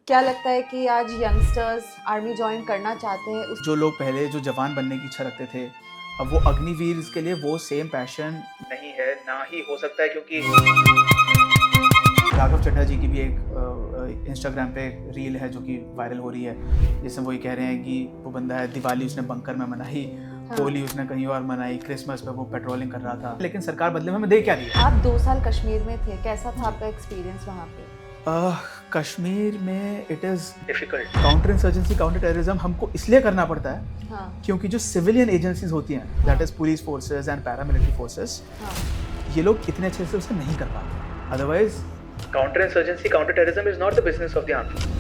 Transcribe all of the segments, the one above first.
क्या लगता है कि आज यंगस्टर्स आर्मी ज्वाइन करना चाहते हैं जो लोग पहले जो जवान बनने की इच्छा रखते थे, अब वो अग्निवीर के लिए वो सेम पैशन नहीं है, ना ही हो सकता है, क्योंकि राघव चड्ढा जी की भी एक इंस्टाग्राम पे रील है जो कि वायरल हो रही है, जिसमें वो ये कह रहे हैं कि वो बंदा है, दिवाली उसने बंकर में मनाई, होली उसने कहीं और मनाई, क्रिसमस पे वो पेट्रोलिंग कर रहा था, लेकिन सरकार बदले में हमें दे क्या दिया। आप 2 साल कश्मीर में थे, कैसा था आपका एक्सपीरियंस वहाँ पे? कश्मीर में it is difficult. Counter insurgency, counter terrorism हमको इसलिए करना पड़ता है हाँ, क्योंकि जो सिविलियन एजेंसीज होती हैं, that is police forces and paramilitary forces, हाँ। ये लोग इतने अच्छे से उसे नहीं कर पाते। Otherwise counter insurgency, counter terrorism is not the business of the army.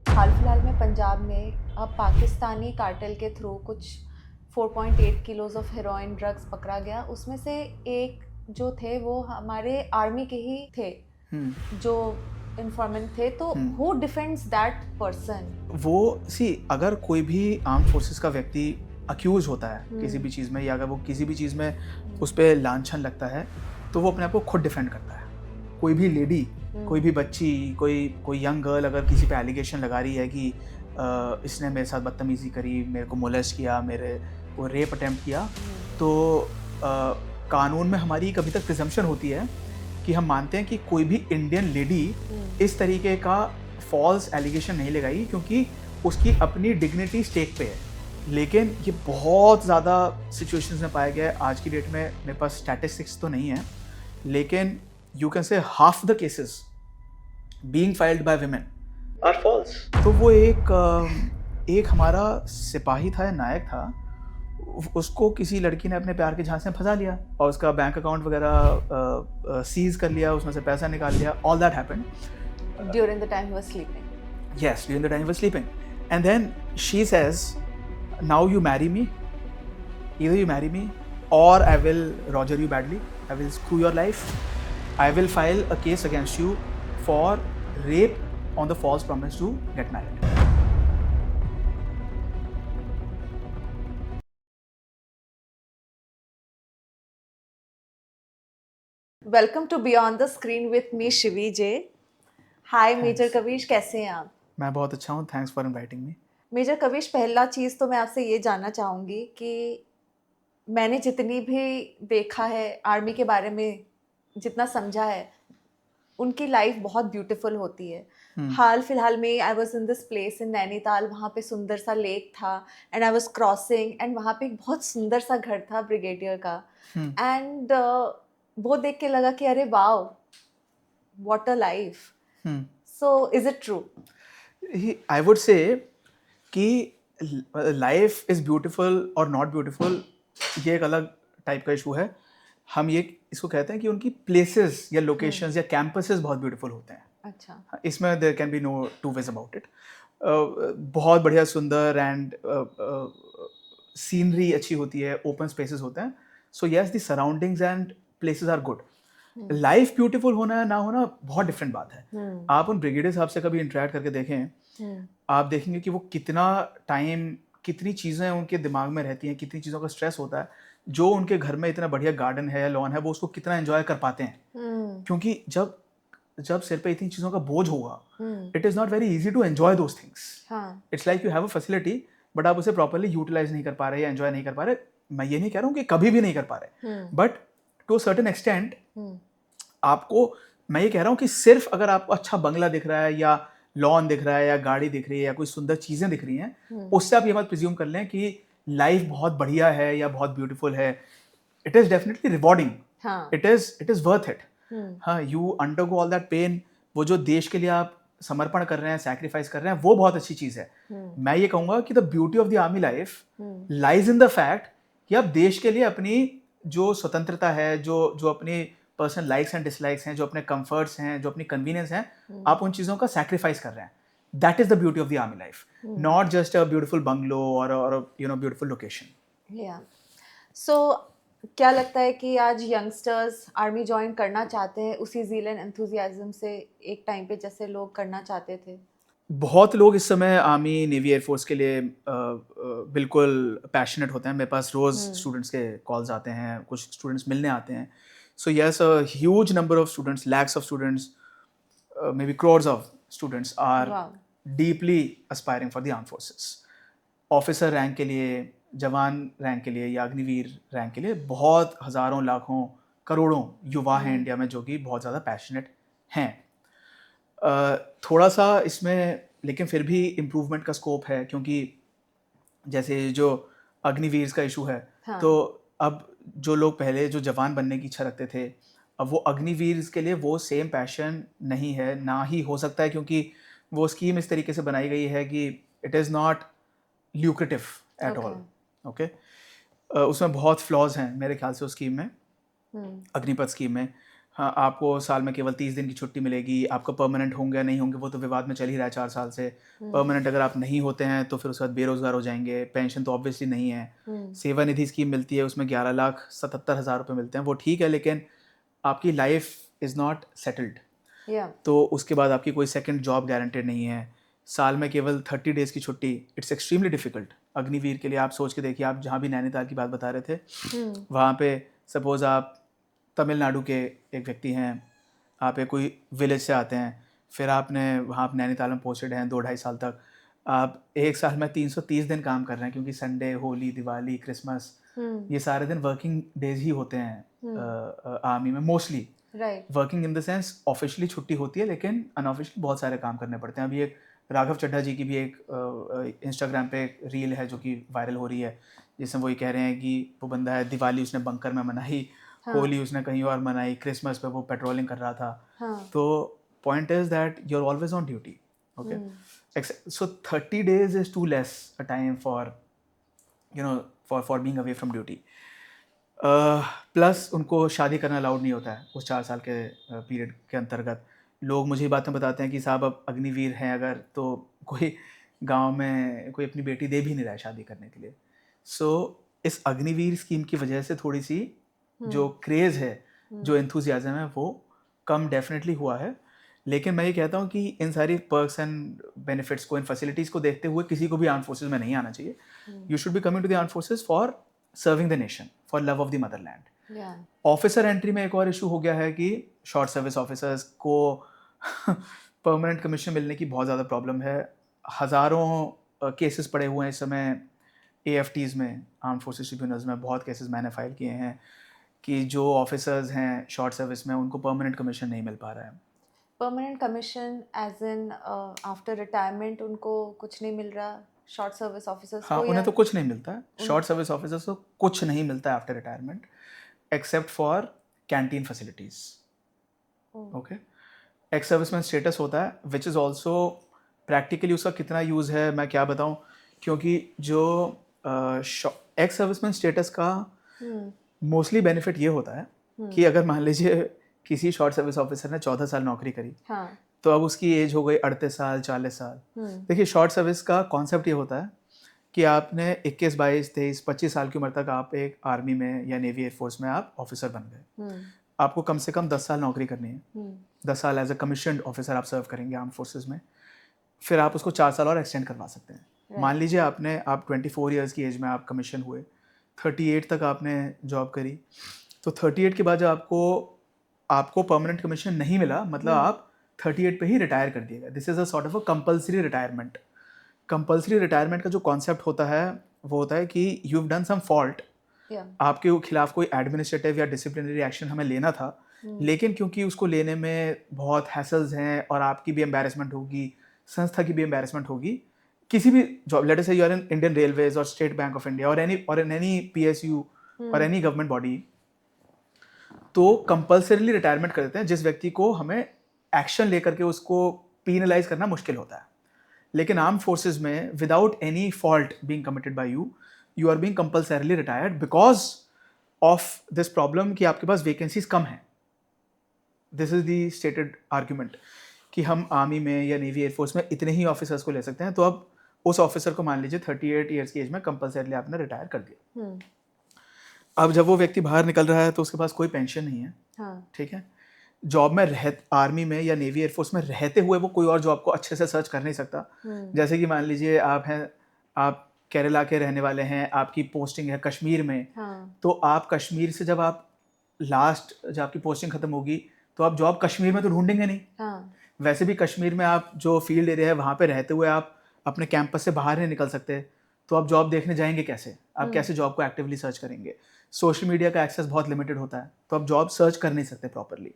हाल फिलहाल में पंजाब में अब पाकिस्तानी कार्टेल के थ्रू कुछ 4.8 किलोज ऑफ हेरोइन ड्रग्स पकड़ा गया। उसमें से एक जो थे वो हमारे आर्मी के ही थे, जो इन्फॉर्मेंट थे। तो हु डिफेंड्स दैट पर्सन? वो अगर कोई भी आर्म फोर्सेस का व्यक्ति अक्यूज होता है किसी भी चीज़ में, या अगर वो किसी भी चीज़ में उस पर लांछन लगता है, तो वो अपने आप को खुद डिफेंड करता है। कोई भी लेडी, कोई भी बच्ची, कोई यंग गर्ल अगर किसी पे एलिगेशन लगा रही है कि इसने मेरे साथ बदतमीज़ी करी, मेरे को मोलेस्ट किया, मेरे को रेप अटेम्प्ट किया, तो कानून में हमारी कभी तक प्रिजम्पशन होती है कि हम मानते हैं कि कोई भी इंडियन लेडी इस तरीके का फॉल्स एलिगेशन नहीं लगाई, क्योंकि उसकी अपनी डिग्निटी स्टेक पे है। लेकिन ये बहुत ज़्यादा सिचुएशंस में पाया गया है। आज की डेट में मेरे पास स्टैटिस्टिक्स तो नहीं है, लेकिन you can say half the cases being filed by women are false. तो वो एक हमारा सिपाही था या नायक था, उसको किसी लड़की ने अपने प्यार के झांसे में फंसा लिया और उसका बैंक अकाउंट वगैरह सीज कर लिया, उसमें से पैसा निकाल लिया। All that happened during the time he was sleeping. yes, during the time he was sleeping. And then she says, now you marry me, either you marry me or I will roger you badly, I will screw your life, I will file a case against you for rape on the false promise to get married. Welcome to beyond the screen with me Shivi J. Hi major Kavish, कैसे हैं आप? मैं बहुत अच्छा हूँ, thanks for inviting me. Major Kavish, पहला चीज़ तो मैं आपसे ये जानना चाहूँगी कि मैंने जितनी भी देखा है आर्मी के बारे में, जितना समझा है, उनकी लाइफ बहुत ब्यूटीफुल होती है। हाल फिलहाल में I was in this place in Nainital, वहाँ पे सुंदर सा लेक था and I was crossing and वहाँ पे एक बहुत सुंदर सा घर था ब्रिगेडियर का। एंड वो देख के लगा कि अरे wow, what a life. So is it true? I would say कि लाइफ इज़ ब्यूटीफुल और नॉट ब्यूटीफुल, ये एक अलग टाइप का इशू है। हम ये इसको कहते हैं कि उनकी प्लेसेस या लोकेशंस या कैंपसेस बहुत ब्यूटीफुल होते हैं। अच्छा। इसमें there can be no two ways about it. बहुत बढ़िया सुंदर एंड सीनरी अच्छी होती है, ओपन स्पेसेस होते हैं। So yes, the surroundings and places are good. Life beautiful होना या ना होना बहुत डिफरेंट बात है। आप उन ब्रिगेडियर साहब से कभी इंटरेक्ट करके देखें, आप देखेंगे कि वो कितना टाइम, कितनी चीज़ें उनके दिमाग में रहती हैं, कितनी चीज़ों का स्ट्रेस होता है। जो उनके घर में इतना बढ़िया गार्डन है या लॉन है, वो उसको कितना एंजॉय कर पाते हैं, क्योंकि जब जब सिर पे इतनी चीज़ों का बोझ होगा, it is not very easy to enjoy those things. It's like you have a facility, but आप उसे प्रॉपरली यूटिलाइज नहीं कर पा रहे या एंजॉय नहीं कर पा रहे। मैं ये नहीं कह रहा हूँ कि कभी भी नहीं कर पा रहे, but to a certain extent आपको, मैं ये कह रहा हूँ कि सिर्फ अगर आपको अच्छा बंगला दिख रहा है या लॉन दिख रहा है या गाड़ी दिख रही है या कोई सुंदर चीज़ें दिख रही हैं, उससे आप ये मत प्रिज्यूम कर लें कि लाइफ बहुत बढ़िया है या बहुत ब्यूटीफुल है। It is definitely rewarding, it is worth it. हाँ, you undergo all that pain, वो जो देश के लिए आप समर्पण कर रहे हैं, सैक्रिफाइस कर रहे हैं, वो बहुत अच्छी चीज़ है। मैं ये कहूँगा कि the beauty of the army life lies in the fact कि आप देश के लिए अपनी जो स्वतंत्रता है, जो अपनी पर्सनल लाइक्स एंड डिसलाइक्स हैं, जो अपने कंफर्ट्स हैं, जो अपनी कन्वीनियंस हैं, आप उन चीज़ों का सैक्रिफाइस कर रहे हैं। That is the beauty of the army life, not just a beautiful bungalow और ब्यूटीफुल लोकेशन। या सो क्या लगता है कि आज यंगस्टर्स आर्मी ज्वाइन करना चाहते हैं उसी ज़ील एंड एंथुसियाज्म से एक टाइम पे जैसे लोग करना चाहते थे? बहुत लोग इस समय आर्मी नेवी एयरफोर्स के लिए बिल्कुल पैशनेट होते हैं. मेरे पास रोज़ स्टूडेंट्स के कॉल्स आते हैं, कुछ स्टूडेंट्स मिलने आते हैं. So yes, a huge number of students, lakhs of students, may be crores of students are वाह. Deeply aspiring for the arm forces. Officer rank के लिए, जवान रैंक के लिए या अग्निवीर रैंक के लिए बहुत हज़ारों, लाखों, करोड़ों युवा हैं इंडिया में जो कि बहुत ज़्यादा पैशनेट हैं. थोड़ा सा इसमें लेकिन फिर भी इम्प्रूवमेंट का स्कोप है, क्योंकि जैसे जो अग्निवीर का इशू है, हाँ. तो अब जो लोग पहले जो जवान बनने की इच्छा रखते थे, अब वो अग्निवीर के लिए वो सेम पैशन नहीं है, ना ही हो सकता है, क्योंकि वो स्कीम इस तरीके से बनाई गई है कि it is not lucrative at all. Okay, उसमें बहुत फ्लॉज हैं मेरे ख्याल से उस स्कीम में, अग्निपथ स्कीम में. हाँ, आपको साल में केवल 30 दिन की छुट्टी मिलेगी. आपका परमानेंट होंगे या नहीं होंगे वो तो विवाद में चल ही रहा है 4 साल से. परमानेंट अगर आप नहीं होते हैं तो फिर उसके बाद बेरोजगार हो जाएंगे. पेंशन तो ऑब्वियसली नहीं है. सेवानिधि स्कीम मिलती है, उसमें 11,77,000 रुपये मिलते हैं, वो ठीक है, लेकिन आपकी लाइफ इज़ नॉट सेटल्ड. तो उसके बाद आपकी कोई सेकंड जॉब गारंटेड नहीं है. साल में केवल 30 डेज़ की छुट्टी, इट्स एक्सट्रीमली डिफिकल्ट अग्निवीर के लिए. आप सोच के देखिए, आप जहाँ भी नैनीताल की बात बता रहे थे, वहाँ पे सपोज़ आप तमिलनाडु के एक व्यक्ति हैं, आप एक कोई विलेज से आते हैं, फिर आपने वहाँ आप नैनीताल में पोस्टेड हैं 2-2.5 साल तक. आप एक साल में 330 दिन काम कर रहे हैं, क्योंकि संडे, होली, दिवाली, क्रिसमस, ये सारे दिन वर्किंग डेज ही होते हैं आर्मी में mostly. Working in the sense officially छुट्टी होती है, लेकिन अनऑफिशियली बहुत सारे काम करने पड़ते हैं. अभी एक राघव चड्ढा जी की भी एक इंस्टाग्राम पे एक रील है जो कि वायरल हो रही है, जिसमें वो ये कह रहे हैं कि वो बंदा है, दिवाली उसने बंकर में मनाई, होली उसने कहीं और मनाई, क्रिसमस पे वो पेट्रोलिंग कर रहा था. तो point is that you are always on duty. Okay, so 30 days is too less a time for for being away from duty. Plus उनको शादी करना अलाउड नहीं होता है उस 4 साल के पीरियड के अंतर्गत. लोग मुझे ये बातें बताते हैं कि साहब अब अग्निवीर हैं अगर, तो कोई गांव में कोई अपनी बेटी दे भी नहीं रहा है शादी करने के लिए. सो इस अग्निवीर स्कीम की वजह से थोड़ी सी जो क्रेज़ है, जो एंथुजियाज्म है, वो कम डेफिनेटली हुआ है. लेकिन मैं ये कहता हूँ कि इन सारी पर्क्स एंड बेनिफिट्स को, इन फैसिलिटीज़ को देखते हुए किसी को भी आर्म फोर्सेज में नहीं आना चाहिए. You should be coming to the arm forces for serving the nation, for love of the motherland. Officer entry में एक और इशू हो गया है कि शॉर्ट सर्विस ऑफिसर्स को परमानेंट कमीशन मिलने की बहुत ज़्यादा प्रॉब्लम है. हज़ारों केसेस पड़े हुए हैं इस समय AFTs में, आर्म फोर्सेस ट्रिब्यूनल्स में. बहुत केसेस मैंने फाइल किए हैं कि जो ऑफिसर्स हैं शॉर्ट सर्विस में, उनको परमानेंट कमीशन नहीं मिल पा रहा है. Permanent commission as in after retirement उनको कुछ नहीं मिल रहा शॉर्ट सर्विस ऑफिसर्स हाँ, को? उन्हें तो कुछ नहीं मिलता है. शॉर्ट सर्विस ऑफिसर्स को कुछ नहीं मिलता है after retirement, except for canteen facilities. Okay, ex serviceman status होता है, विच इज़ ऑल्सो प्रैक्टिकली उसका कितना यूज़ है मैं क्या बताऊँ, क्योंकि जो एक्स सर्विसमैन स्टेटस का मोस्टली बेनिफिट ये होता है कि अगर मान लीजिए किसी शॉर्ट सर्विस ऑफिसर ने 14 साल नौकरी करी, तो अब उसकी एज हो गई 38 साल, 40 साल. देखिए, शॉर्ट सर्विस का कॉन्सेप्ट ये होता है कि आपने 21, 22, 23, 25 साल की उम्र तक आप एक आर्मी में या नेवी एयरफोर्स में आप ऑफिसर बन गए. आपको कम से कम 10 साल नौकरी करनी है. 10 साल एज अ कमीशन्ड ऑफिसर आप सर्व करेंगे आर्म फोर्सेस में. फिर आप उसको 4 साल और एक्सटेंड करवा सकते हैं. मान लीजिए आप 24 ईयर्स की एज में आप कमीशन हुए, 38 तक आपने जॉब करी, तो 38 के बाद जब आपको परमानेंट कमीशन नहीं मिला, मतलब आप 38 पे ही रिटायर कर दिए गए. This is a sort of a compulsory retirement. Compulsory retirement का जो कॉन्सेप्ट होता है वो होता है कि you have done some fault, आपके खिलाफ कोई एडमिनिस्ट्रेटिव या डिसिप्लिनरी एक्शन हमें लेना था, लेकिन क्योंकि उसको लेने में बहुत हैसल्स हैं और आपकी भी एम्बैरेसमेंट होगी, संस्था की भी एम्बैरेसमेंट होगी, किसी भी job, let us say you are in Indian railways और स्टेट बैंक ऑफ इंडिया और एनी PSU और एनी गवर्नमेंट बॉडी, तो कंपल्सरीली रिटायरमेंट कर देते हैं जिस व्यक्ति को हमें एक्शन लेकर के उसको पीनलाइज करना मुश्किल होता है. लेकिन आर्म फोर्सेज में without any fault being committed by you are being compulsorily retired because of this problem कि आपके पास वैकेंसीज कम हैं. This is the stated argument कि हम आर्मी में या नेवी एयरफोर्स में इतने ही ऑफिसर्स को ले सकते हैं. तो अब उस ऑफिसर को मान लीजिए 38 ईयर्स की एज में कंपल्सरीली आपने रिटायर कर दिया. अब जब वो व्यक्ति बाहर निकल रहा है तो उसके पास कोई पेंशन नहीं है. ठीक है, जॉब में आर्मी में या नेवी एयरफोर्स में रहते हुए वो कोई और जॉब को अच्छे से सर्च कर नहीं सकता। जैसे कि मान लीजिए आप केरला के रहने वाले हैं, आपकी पोस्टिंग है कश्मीर में, तो आप कश्मीर से जब आपकी पोस्टिंग खत्म होगी तो आप जॉब कश्मीर में तो ढूंढेंगे नहीं। वैसे भी कश्मीर में आप जो फील्ड एरिया है वहाँ पे रहते हुए आप अपने कैंपस से बाहर नहीं निकल सकते, तो आप जॉब देखने जाएंगे कैसे? आप कैसे जॉब को एक्टिवली सर्च करेंगे? सोशल मीडिया का एक्सेस बहुत लिमिटेड होता है, तो आप जॉब सर्च कर नहीं सकते प्रॉपरली।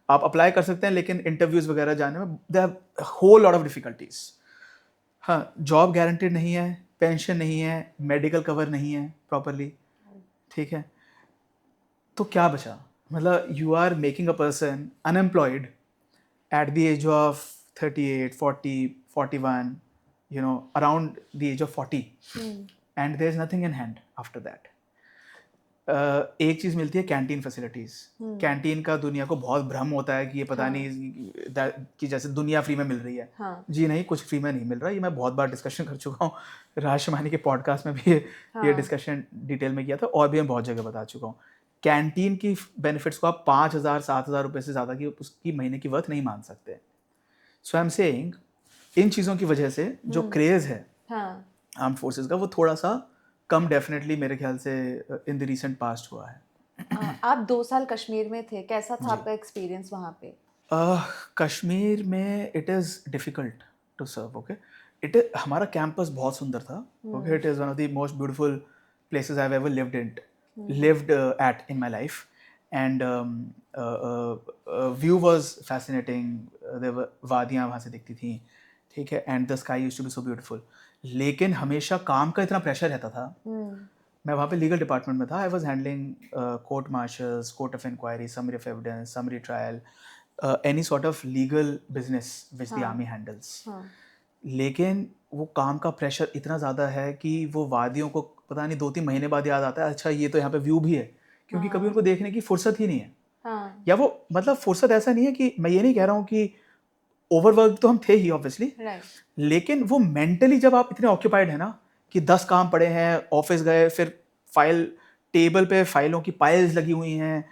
आप अप्लाई कर सकते हैं लेकिन इंटरव्यूज वगैरह जाने में there are whole lot of difficulties. हाँ, जॉब गारंटेड नहीं है, पेंशन नहीं है, मेडिकल कवर नहीं है प्रॉपरली, ठीक है? तो क्या बचा? मतलब you are making a person unemployed at the age of 38, 40, 41, around the age of 40, and there's nothing in hand after that. एक चीज़ मिलती है कैंटीन फैसिलिटीज़। कैंटीन का दुनिया को बहुत भ्रम होता है कि ये पता नहीं कि जैसे दुनिया फ्री में मिल रही है। जी नहीं, कुछ फ्री में नहीं मिल रहा। ये मैं बहुत बार डिस्कशन कर चुका हूँ, राज शमानी के पॉडकास्ट में भी ये डिस्कशन डिटेल में किया था, और भी मैं बहुत जगह बता चुका हूँ। कैंटीन की बेनिफिट्स को आप 5,000-7,000 रुपये से ज़्यादा की उसकी महीने की वर्थ नहीं मान सकते। सो आई एम सेइंग इन चीज़ों की वजह से जो क्रेज़ है आर्म्ड फोर्सेस का वो थोड़ा सा कम डेफिनेटली मेरे ख्याल से इन द रिसेंट पास्ट हुआ है। आप 2 साल कश्मीर में थे, कैसा था आपका एक्सपीरियंस वहाँ पे? कश्मीर में it is difficult to serve. Okay, हमारा कैंपस बहुत सुंदर था। Okay, it is one of the most beautiful places I have ever lived at in my life, and view was fascinating. There were वादियाँ वहाँ से दिखती थी, ठीक है, and the sky used to be so beautiful. लेकिन हमेशा काम का इतना प्रेशर रहता था। मैं वहाँ पे लीगल डिपार्टमेंट में था। I was handling court martials, court of inquiry, summary of evidence, summary trial, any sort of legal business which the army handles. लेकिन वो काम का प्रेशर इतना ज़्यादा है कि वो वादियों को पता नहीं 2-3 महीने बाद याद आता है, अच्छा ये तो यहाँ पे व्यू भी है, क्योंकि कभी उनको देखने की फुर्सत ही नहीं है। या वो मतलब फुर्सत ऐसा नहीं है कि मैं ये नहीं कह रहा हूँ कि ओवरवर्क तो हम थे ही ऑब्वियसली, लेकिन वो मेंटली जब आप इतने ऑक्यूपाइड है ना कि 10 काम पड़े हैं, ऑफिस गए, फिर फाइल टेबल पे फाइलों की पाइल्स लगी हुई हैं,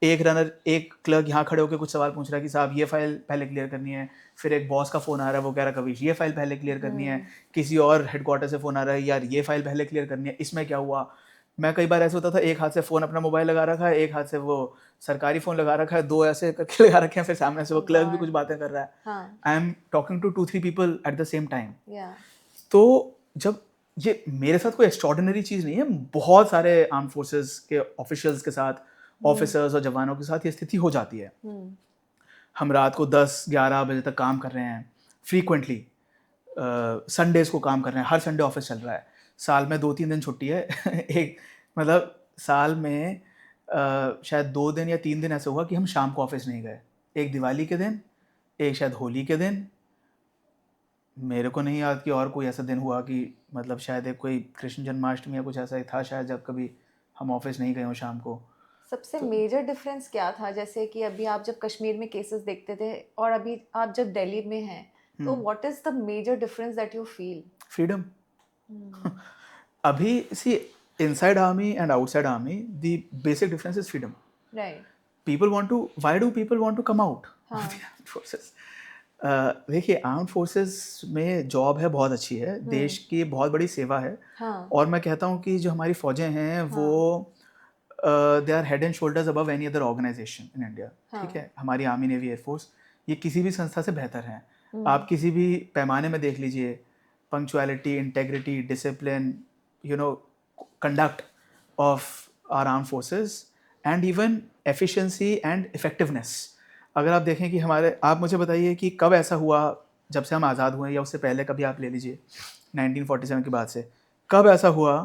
एक क्लर्क यहाँ खड़े होकर कुछ सवाल पूछ रहा है कि साहब ये फाइल पहले क्लियर करनी है, फिर एक बॉस का फ़ोन आ रहा है, वो कह रहा है कविश ये फाइल पहले क्लियर करनी है, किसी और हेडक्वार्टर से फ़ोन आ रहा है, यार ये फाइल पहले क्लियर करनी है, इसमें क्या हुआ। मैं कई बार ऐसा होता था, एक हाथ से फ़ोन अपना मोबाइल लगा रखा है, एक हाथ से वो सरकारी फ़ोन लगा रखा है, 2 ऐसे करके लगा रखे हैं, फिर सामने से वो क्लर्क भी कुछ बातें कर रहा है। I am talking to 2-3 people at the same time. तो जब ये मेरे साथ कोई एक्स्ट्रॉर्डिनरी चीज़ नहीं है, बहुत सारे आर्म फोर्सेस के ऑफिशियल्स के साथ, ऑफिसर्स और जवानों के साथ ये स्थिति हो जाती है। हम रात को 10-11 बजे तक काम कर रहे हैं फ्रीक्वेंटली, संडेज़ को काम कर रहे हैं, हर संडे ऑफिस चल रहा है, साल में 2-3 दिन छुट्टी है एक मतलब साल में शायद 2 दिन या 3 दिन ऐसा हुआ कि हम शाम को ऑफिस नहीं गए। एक दिवाली के दिन, एक शायद होली के दिन, मेरे को नहीं याद कि और कोई ऐसा दिन हुआ कि मतलब शायद एक कोई कृष्ण जन्माष्टमी या कुछ ऐसा ही था शायद, जब कभी हम ऑफिस नहीं गए हों शाम को। सबसे मेजर डिफरेंस क्या था? जैसे कि अभी आप जब कश्मीर में केसेस देखते थे और अभी आप जब दिल्ली में हैं, तो what is the major difference that you feel? Freedom. अभी see inside army and outside army the basic difference is freedom. Right. Why do people want to come out of the armed forces? देखिए, armed forces में job है बहुत अच्छी है, देश की बहुत बड़ी सेवा है। और मैं कहता हूँ कि जो हमारी फौजें हैं वो they are head and shoulders above any other organisation in India. ठीक है, हमारी आर्मी, नेवी, एयरफोर्स ये किसी भी संस्था से बेहतर हैं। आप किसी भी पैमाने में देख लीजिए, punctuality, integrity, discipline, conduct of our armed forces and even efficiency and effectiveness। अगर आप देखें कि आप मुझे बताइए कि कब ऐसा हुआ जब से हम आज़ाद हुए या उससे पहले कभी आप ले लीजिए 1947 के बाद से, कब ऐसा हुआ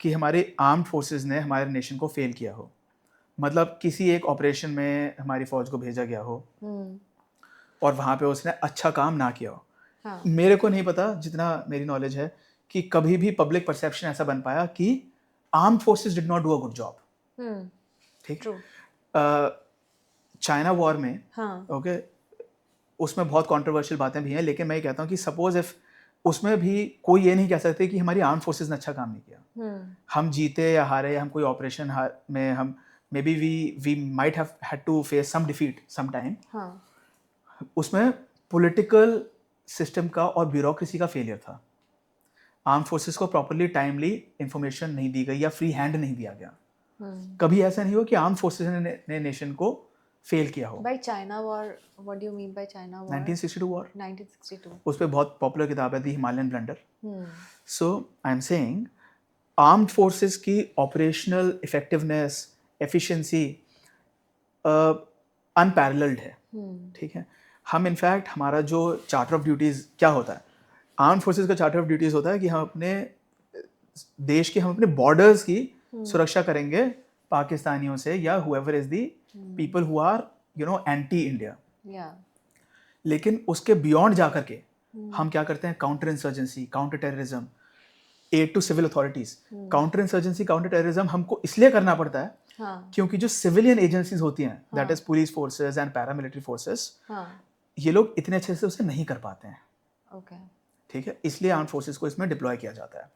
कि हमारे आर्म्ड फोर्सेस ने हमारे नेशन को फेल किया हो, मतलब किसी एक ऑपरेशन में हमारी फ़ौज को भेजा गया हो और वहाँ पे उसने अच्छा काम ना किया हो। मेरे को नहीं पता, जितना मेरी नॉलेज है, कि कभी भी पब्लिक परसेप्शन ऐसा बन पाया कि armed forces did not do a good job. ठीक, चाइना वॉर में ओके, उसमें बहुत कंट्रोवर्शियल बातें भी हैं, लेकिन मैं ये कहता हूँ कि सपोज इफ उसमें भी कोई ये नहीं कह सकते कि हमारी आर्म्ड फोर्सेस ने अच्छा काम नहीं किया। हम जीते या हारे, या हम कोई ऑपरेशन में हम maybe we might have had to face some defeat sometime, हाँ, उसमें पॉलिटिकल सिस्टम का और ब्यूरोक्रेसी का फेलियर था. आर्म फोर्सेस को प्रॉपरली टाइमली इंफॉर्मेशन नहीं दी गई या फ्री हैंड नहीं दिया गया. कभी ऐसा नहीं हुआ कि आर्म फोर्सेस ने नेशन को फेल किया हो. by China war, what do you mean by China war? 1962 war, 1962. उस पर बहुत पॉपुलर किताब है the Himalayan blunder. Hmm. So I am saying armed forces की ऑपरेशनल इफेक्टिवनेस, एफिशिएंसी अनपैरेलल्ड है. ठीक है. हम इनफैक्ट हमारा जो चार्टर ऑफ ड्यूटीज़ क्या होता है, आर्म्ड फोर्सेस का चार्टर ऑफ ड्यूटीज़ होता है कि हम अपने देश के, हम अपने बॉर्डर्स की सुरक्षा करेंगे पाकिस्तानियों से या whoever is the people who are anti India. Yeah. लेकिन उसके बियॉन्ड जा करके हम क्या करते हैं, counter insurgency, counter terrorism, aid to civil authorities. Counter insurgency, counter terrorism हमको इसलिए करना पड़ता है हाँ, क्योंकि जो सिविलियन एजेंसीज होती हैं, that is police forces and paramilitary forces, हाँ, ये लोग इतने अच्छे से उसे नहीं कर पाते हैं. okay. ठीक है. इसलिए आर्म फोर्सेस को इसमें डिप्लॉय किया जाता है.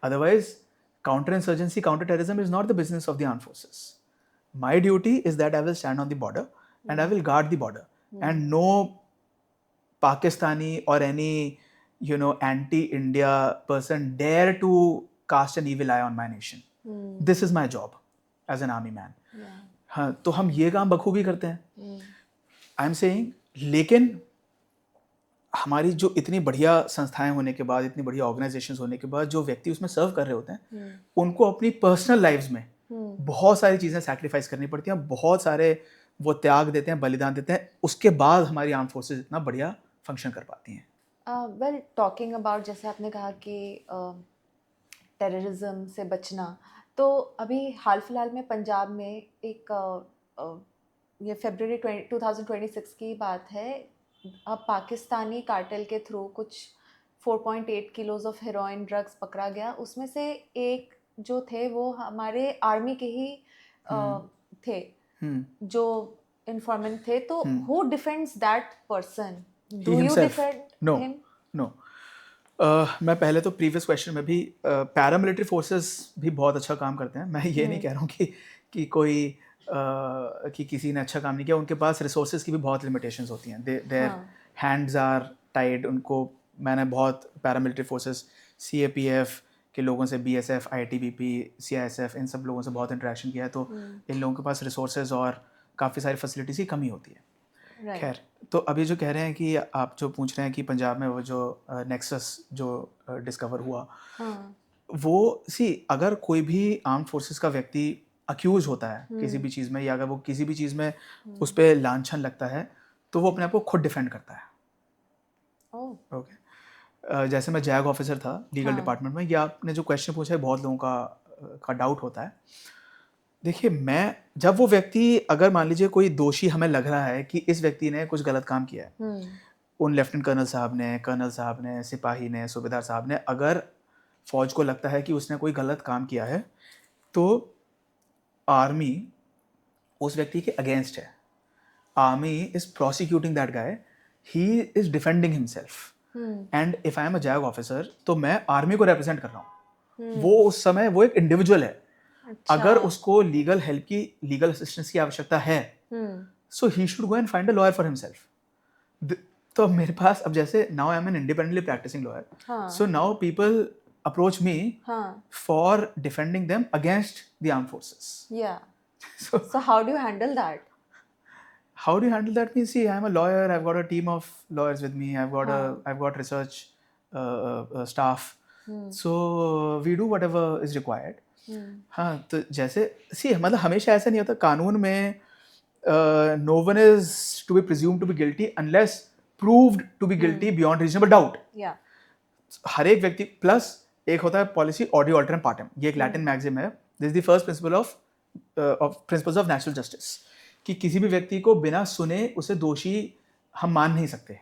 Otherwise counter insurgency, counter terrorism is not the business of the arm forces. My duty is that I will stand on the border and I will guard the border and no Pakistani or any anti-India person dare to cast an evil eye on my nation. This is my job as an army man. Yeah. हाँ, तो हम ये काम बखूबी करते हैं. आई am saying, लेकिन हमारी जो इतनी बढ़िया संस्थाएं होने के बाद, इतनी बढ़िया ऑर्गेनाइजेशंस होने के बाद, जो व्यक्ति उसमें सर्व कर रहे होते हैं, उनको अपनी पर्सनल लाइव्स में बहुत सारी चीज़ें सैक्रिफाइस करनी पड़ती हैं, बहुत सारे वो त्याग देते हैं, बलिदान देते हैं. उसके बाद हमारी आर्म फोर्सेस इतना बढ़िया फंक्शन कर पाती हैं. वेल, टॉकिंग अबाउट, जैसे आपने कहा कि टेररिज्म से बचना, तो अभी हाल फिलहाल में पंजाब में एक ये फरवरी 2026 की बात है, अब पाकिस्तानी कार्टेल के थ्रू कुछ 4.8 किलोज ऑफ हेरोइन ड्रग्स पकड़ा गया. उसमें से एक जो थे वो हमारे आर्मी के ही थे, जो इन्फॉर्मेंट थे. तो who defends that person? Do you defend him? No. मैं पहले तो प्रीवियस क्वेश्चन में भी पैरामिलिट्री फोर्सेस भी बहुत अच्छा काम करते हैं. मैं ये नहीं कह रहा हूँ कि कोई कि किसी ने अच्छा काम नहीं किया. उनके पास रिसोर्सेज की भी बहुत लिमिटेशंस होती हैं. Their hands are tied. उनको, मैंने बहुत पैरामिलिट्री फोर्सेस, CAPF के लोगों से, BSF, ITBP, CISF, इन सब लोगों से बहुत इंटरेक्शन किया है. तो इन लोगों के पास रिसोर्सेज और काफ़ी सारी फैसिलिटीज़ की कमी होती है. खैर, तो अभी जो कह रहे हैं कि आप जो पूछ रहे हैं कि पंजाब में वो जो नेक्सस जो डिस्कवर हुआ, वो अगर कोई भी आर्म फोर्सेस का व्यक्ति अक्यूज होता है किसी भी चीज़ में, या अगर वो किसी भी चीज़ में उस पर लांछन लगता है, तो वो अपने आप को खुद डिफेंड करता है. ओके. जैसे मैं जैग ऑफिसर था लीगल डिपार्टमेंट में, या आपने जो क्वेश्चन पूछा है बहुत लोगों का डाउट होता है. देखिए, जब वो व्यक्ति, अगर मान लीजिए कोई दोषी हमें लग रहा है कि इस व्यक्ति ने कुछ गलत काम किया है, उन लेफ्टिनेंट कर्नल साहब ने, कर्नल साहब ने, सिपाही ने, सूबेदार साहब ने, अगर फौज को लगता है कि उसने कोई गलत काम किया है, तो आर्मी उस व्यक्ति के अगेंस्ट है. Army is prosecuting that guy, he is defending himself. And if I am a zag officer, तो मैं आर्मी को रिप्रेजेंट कर रहा हूँ. वो उस समय वो एक इंडिविजुअल है. अगर उसको लीगल हेल्प की, लीगल असिस्टेंस की आवश्यकता है, so he should go and find a lawyer for himself. तो मेरे पास, अब जैसे now I am an independently practising lawyer, so now people approach me for defending them against the arm forces. So how do you handle that? How do you handle that? Means, see, I'm a lawyer. I've got a team of lawyers with me. I've got research staff. So we do whatever is required. हाँ, तो जैसे मतलब हमेशा ऐसा नहीं होता कानून में. No one is to be presumed to be guilty unless proved to be guilty beyond reasonable doubt. हर एक व्यक्ति, प्लस एक होता है पॉलिसी ऑडियो अल्टरम पार्टम. ये एक लैटिन मैगजिम है. This is the first principle of principles of natural justice, कि किसी भी व्यक्ति को बिना सुने उसे दोषी हम मान नहीं सकते.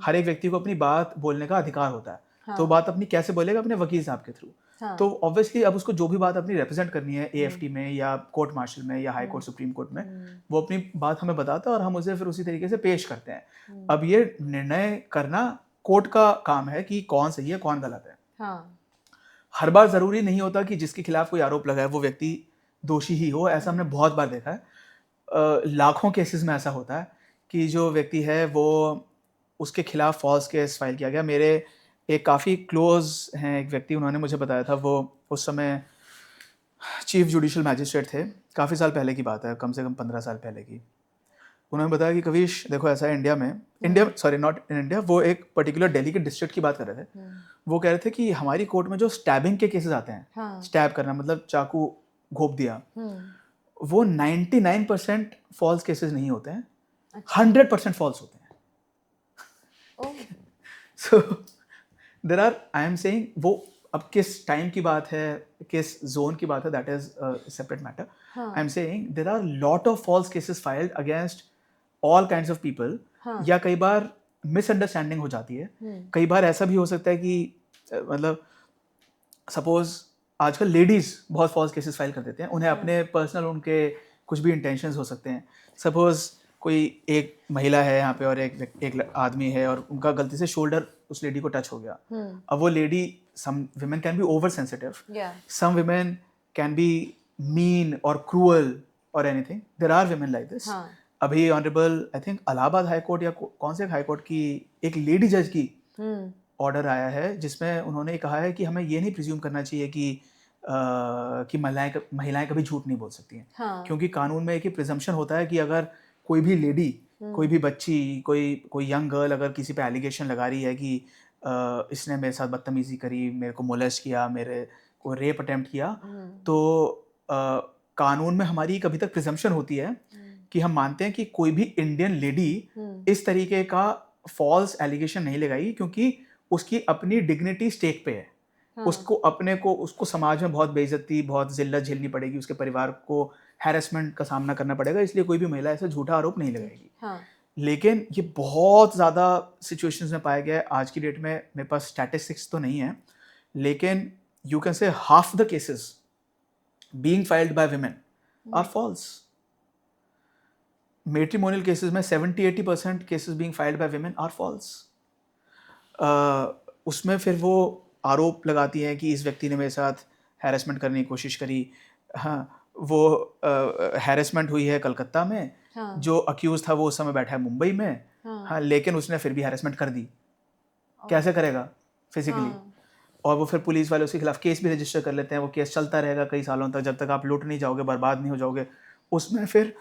हर एक व्यक्ति को अपनी बात बोलने का अधिकार होता है. तो बात अपनी कैसे बोलेगा? अपने वकील साहब के थ्रू. तो ऑब्वियसली अब उसको जो भी बात अपनी रिप्रेजेंट करनी है AFT में या कोर्ट मार्शल में या हाई कोर्ट, सुप्रीम कोर्ट में, वो अपनी बात हमें बताता है और हम उसे फिर उसी तरीके से पेश करते हैं. अब ये निर्णय करना कोर्ट का काम है कि कौन सही है, कौन गलत है. हर बार जरूरी नहीं होता कि जिसके खिलाफ कोई आरोप लगा है वो व्यक्ति दोषी ही हो, ऐसा हमने बहुत बार देखा है। लाखों केसेस में ऐसा होता है कि जो व्यक्ति है वो उसके खिलाफ फॉल्स केस फाइल किया गया। मेरे एक काफ़ी क्लोज हैं एक व्यक्ति, उन्होंने मुझे बताया था, वो उस समय चीफ जुडिशल मैजिस्ट्रेट थे, काफ़ी साल पहले की बात है, कम से कम 15 साल पहले की। उन्होंने बताया कि कविश देखो ऐसा है इंडिया में, India sorry not in India, वो एक पर्टिकुलर दिल्ली के डिस्ट्रिक्ट की बात कर रहे थे। वो कह रहे थे कि हमारी कोर्ट में जो स्टैबिंग के केसेस आते हैं, हाँ, स्टैब करना मतलब चाकू घोंप दिया, वो 99% फॉल्स केसेस नहीं होते हैं, 100% फॉल्स होते हैं। So there are, I am saying, वो अब किस टाइम की बात है, किस जोन की बात है, that is separate matter. I am saying there are lot of false cases filed against all kinds of people. या कई बार मिसअंडरस्टैंडिंग हो जाती है, कई बार ऐसा भी हो सकता है कि मतलब सपोज आजकल लेडीज बहुत फॉल्स केसेस फाइल कर देते हैं, उन्हें अपने पर्सनल उनके कुछ भी इंटेंशंस हो सकते हैं। सपोज कोई एक महिला है यहाँ पे और एक आदमी है और उनका गलती से शोल्डर उस लेडी को टच हो गया। अब वो lady, some women can be over sensitive, some women can be mean और क्रूअल और anything, there are women like this. अभी honourable I think Allahabad high court या कौन से हाई कोर्ट की एक लेडी जज की ऑर्डर आया है जिसमें उन्होंने कहा है कि हमें ये नहीं प्रिज्यूम करना चाहिए कि महिलाएं कभी झूठ नहीं बोल सकती हैं। क्योंकि कानून में एक ही प्रिजम्पशन होता है कि अगर कोई भी लेडी, कोई भी बच्ची, कोई यंग गर्ल अगर किसी पे एलिगेशन लगा रही है कि इसने मेरे साथ बदतमीजी करी, मेरे को मोलेस्ट किया, मेरे को रेप अटेम्प्ट किया, तो कानून में हमारी कभी तक प्रिजम्पशन होती है कि हम मानते हैं कि कोई भी इंडियन लेडी इस तरीके का फॉल्स एलिगेशन नहीं लगाएगी, क्योंकि उसकी अपनी डिग्निटी स्टेक पे है। उसको समाज में बहुत बेइज्जती, बहुत जिल्लत झेलनी पड़ेगी, उसके परिवार को हैरेसमेंट का सामना करना पड़ेगा, इसलिए कोई भी महिला ऐसा झूठा आरोप नहीं लगाएगी। लेकिन ये बहुत ज़्यादा सिचुएशंस में पाया गया है। आज की डेट में मेरे पास स्टैटिस्टिक्स तो नहीं है, लेकिन you can say half the cases being filed by women are false. Matrimonial cases में 70-80% cases being filed by women are false. उसमें फिर वो आरोप लगाती हैं कि इस व्यक्ति ने मेरे साथ हैरेसमेंट करने की कोशिश करी। हाँ, वो हैरेसमेंट हुई है कलकत्ता में, जो अक्यूज था वो उस समय बैठा है मुंबई में। हाँ, लेकिन उसने फिर भी हैरेसमेंट कर दी। कैसे करेगा फिजिकली? और वो फिर पुलिस वाले उसके खिलाफ केस भी रजिस्टर कर लेते हैं। वो केस चलता रहेगा कई सालों तक, जब तक आप लुट नहीं जाओगे, बर्बाद नहीं हो जाओगे। उसमें फिर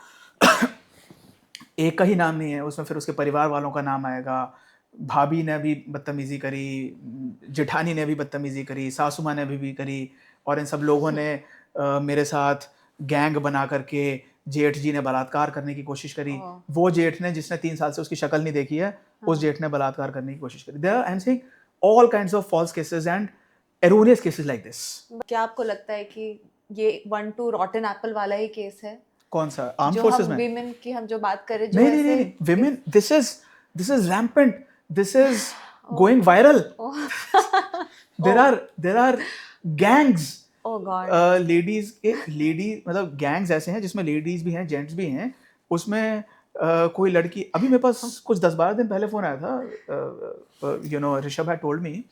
एक का ही नाम नहीं है, उसमें फिर उसके परिवार वालों का नाम आएगा। भाभी ने भी बदतमीजी करी, जेठानी ने भी बदतमीजी करी, सासू माँ ने भी करी, और इन सब लोगों ने मेरे साथ गैंग बना करके जेठ जी ने बलात्कार करने की कोशिश करी। वो जेठ ने जिसने 3 साल से उसकी शक्ल नहीं देखी है, उस जेठ ने बलात्कार करने की कोशिश करी। There I am saying all kinds of false cases and erroneous cases like this. क्या आपको लगता है कि ये 1-2 रॉटन एप्पल वाला ही केस है? कौन सा? आर्म फोर्सेस में? विमेन की हम जो बात करें, जो नहीं, women, this is rampant, this is going viral. There are gangs, ladies मतलब गैंग्स ऐसे हैं जिसमें लेडीज भी हैं, जेंट्स भी हैं। उसमें कोई लड़की, अभी मेरे पास कुछ 10-12 दिन पहले फोन आया था, you know Rishabh had told me,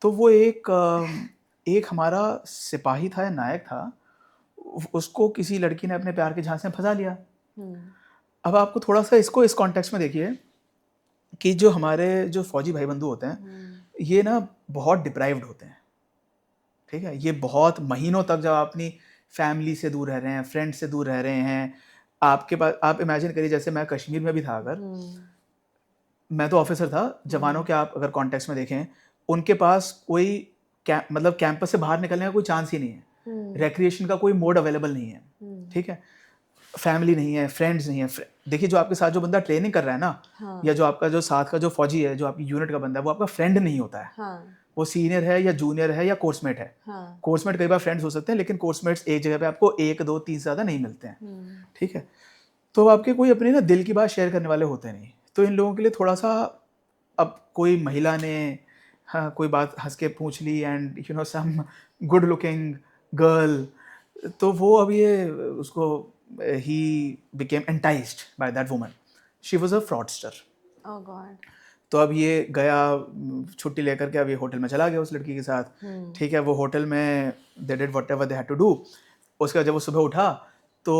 तो वो एक हमारा सिपाही था या नायक था, उसको किसी लड़की ने अपने प्यार के झांसे में फंसा लिया। अब आपको थोड़ा सा इसको इस कॉन्टेक्स्ट में देखिए कि जो हमारे जो फौजी भाई बंधु होते हैं, ये ना बहुत डिप्राइव्ड होते हैं, ठीक है। ये बहुत महीनों तक जब अपनी फैमिली से दूर रह रहे हैं, फ्रेंड से दूर रह रहे हैं, आपके पास, आप इमेजिन करिए जैसे मैं कश्मीर में भी था, अगर मैं तो ऑफिसर था, जवानों के आप अगर कॉन्टेक्स्ट में देखें, उनके पास कोई मतलब कैंपस से बाहर निकलने का कोई चांस ही नहीं है, रिक्रिएशन का कोई मोड अवेलेबल नहीं है, ठीक है। फैमिली नहीं है, फ्रेंड्स नहीं है। देखिए जो आपके साथ जो बंदा ट्रेनिंग कर रहा है ना, या जो आपका जो साथ का जो फौजी है, जो आपकी यूनिट का बंदा है, वो आपका फ्रेंड नहीं होता है। वो सीनियर है या जूनियर है या कोर्समेट है। कोर्समेट कई बार फ्रेंड्स हो सकते हैं, लेकिन कोर्समेट्स एक जगह पे आपको 1, 2, 3 से ज़्यादा नहीं मिलते हैं, ठीक है। तो आपके कोई अपने ना दिल की बात शेयर करने वाले होते नहीं। तो इन लोगों के लिए थोड़ा सा, अब कोई महिला ने हाँ कोई बात हंस के पूछ ली, and you know some good looking girl, तो वो अब ये उसको he became enticed by that woman. She was a fraudster. Oh God. तो अब ये गया छुट्टी लेकर के, अब ये होटल में चला गया उस लड़की के साथ, ठीक है। वो होटल में they did whatever they had to do, उसका जब वो सुबह उठा तो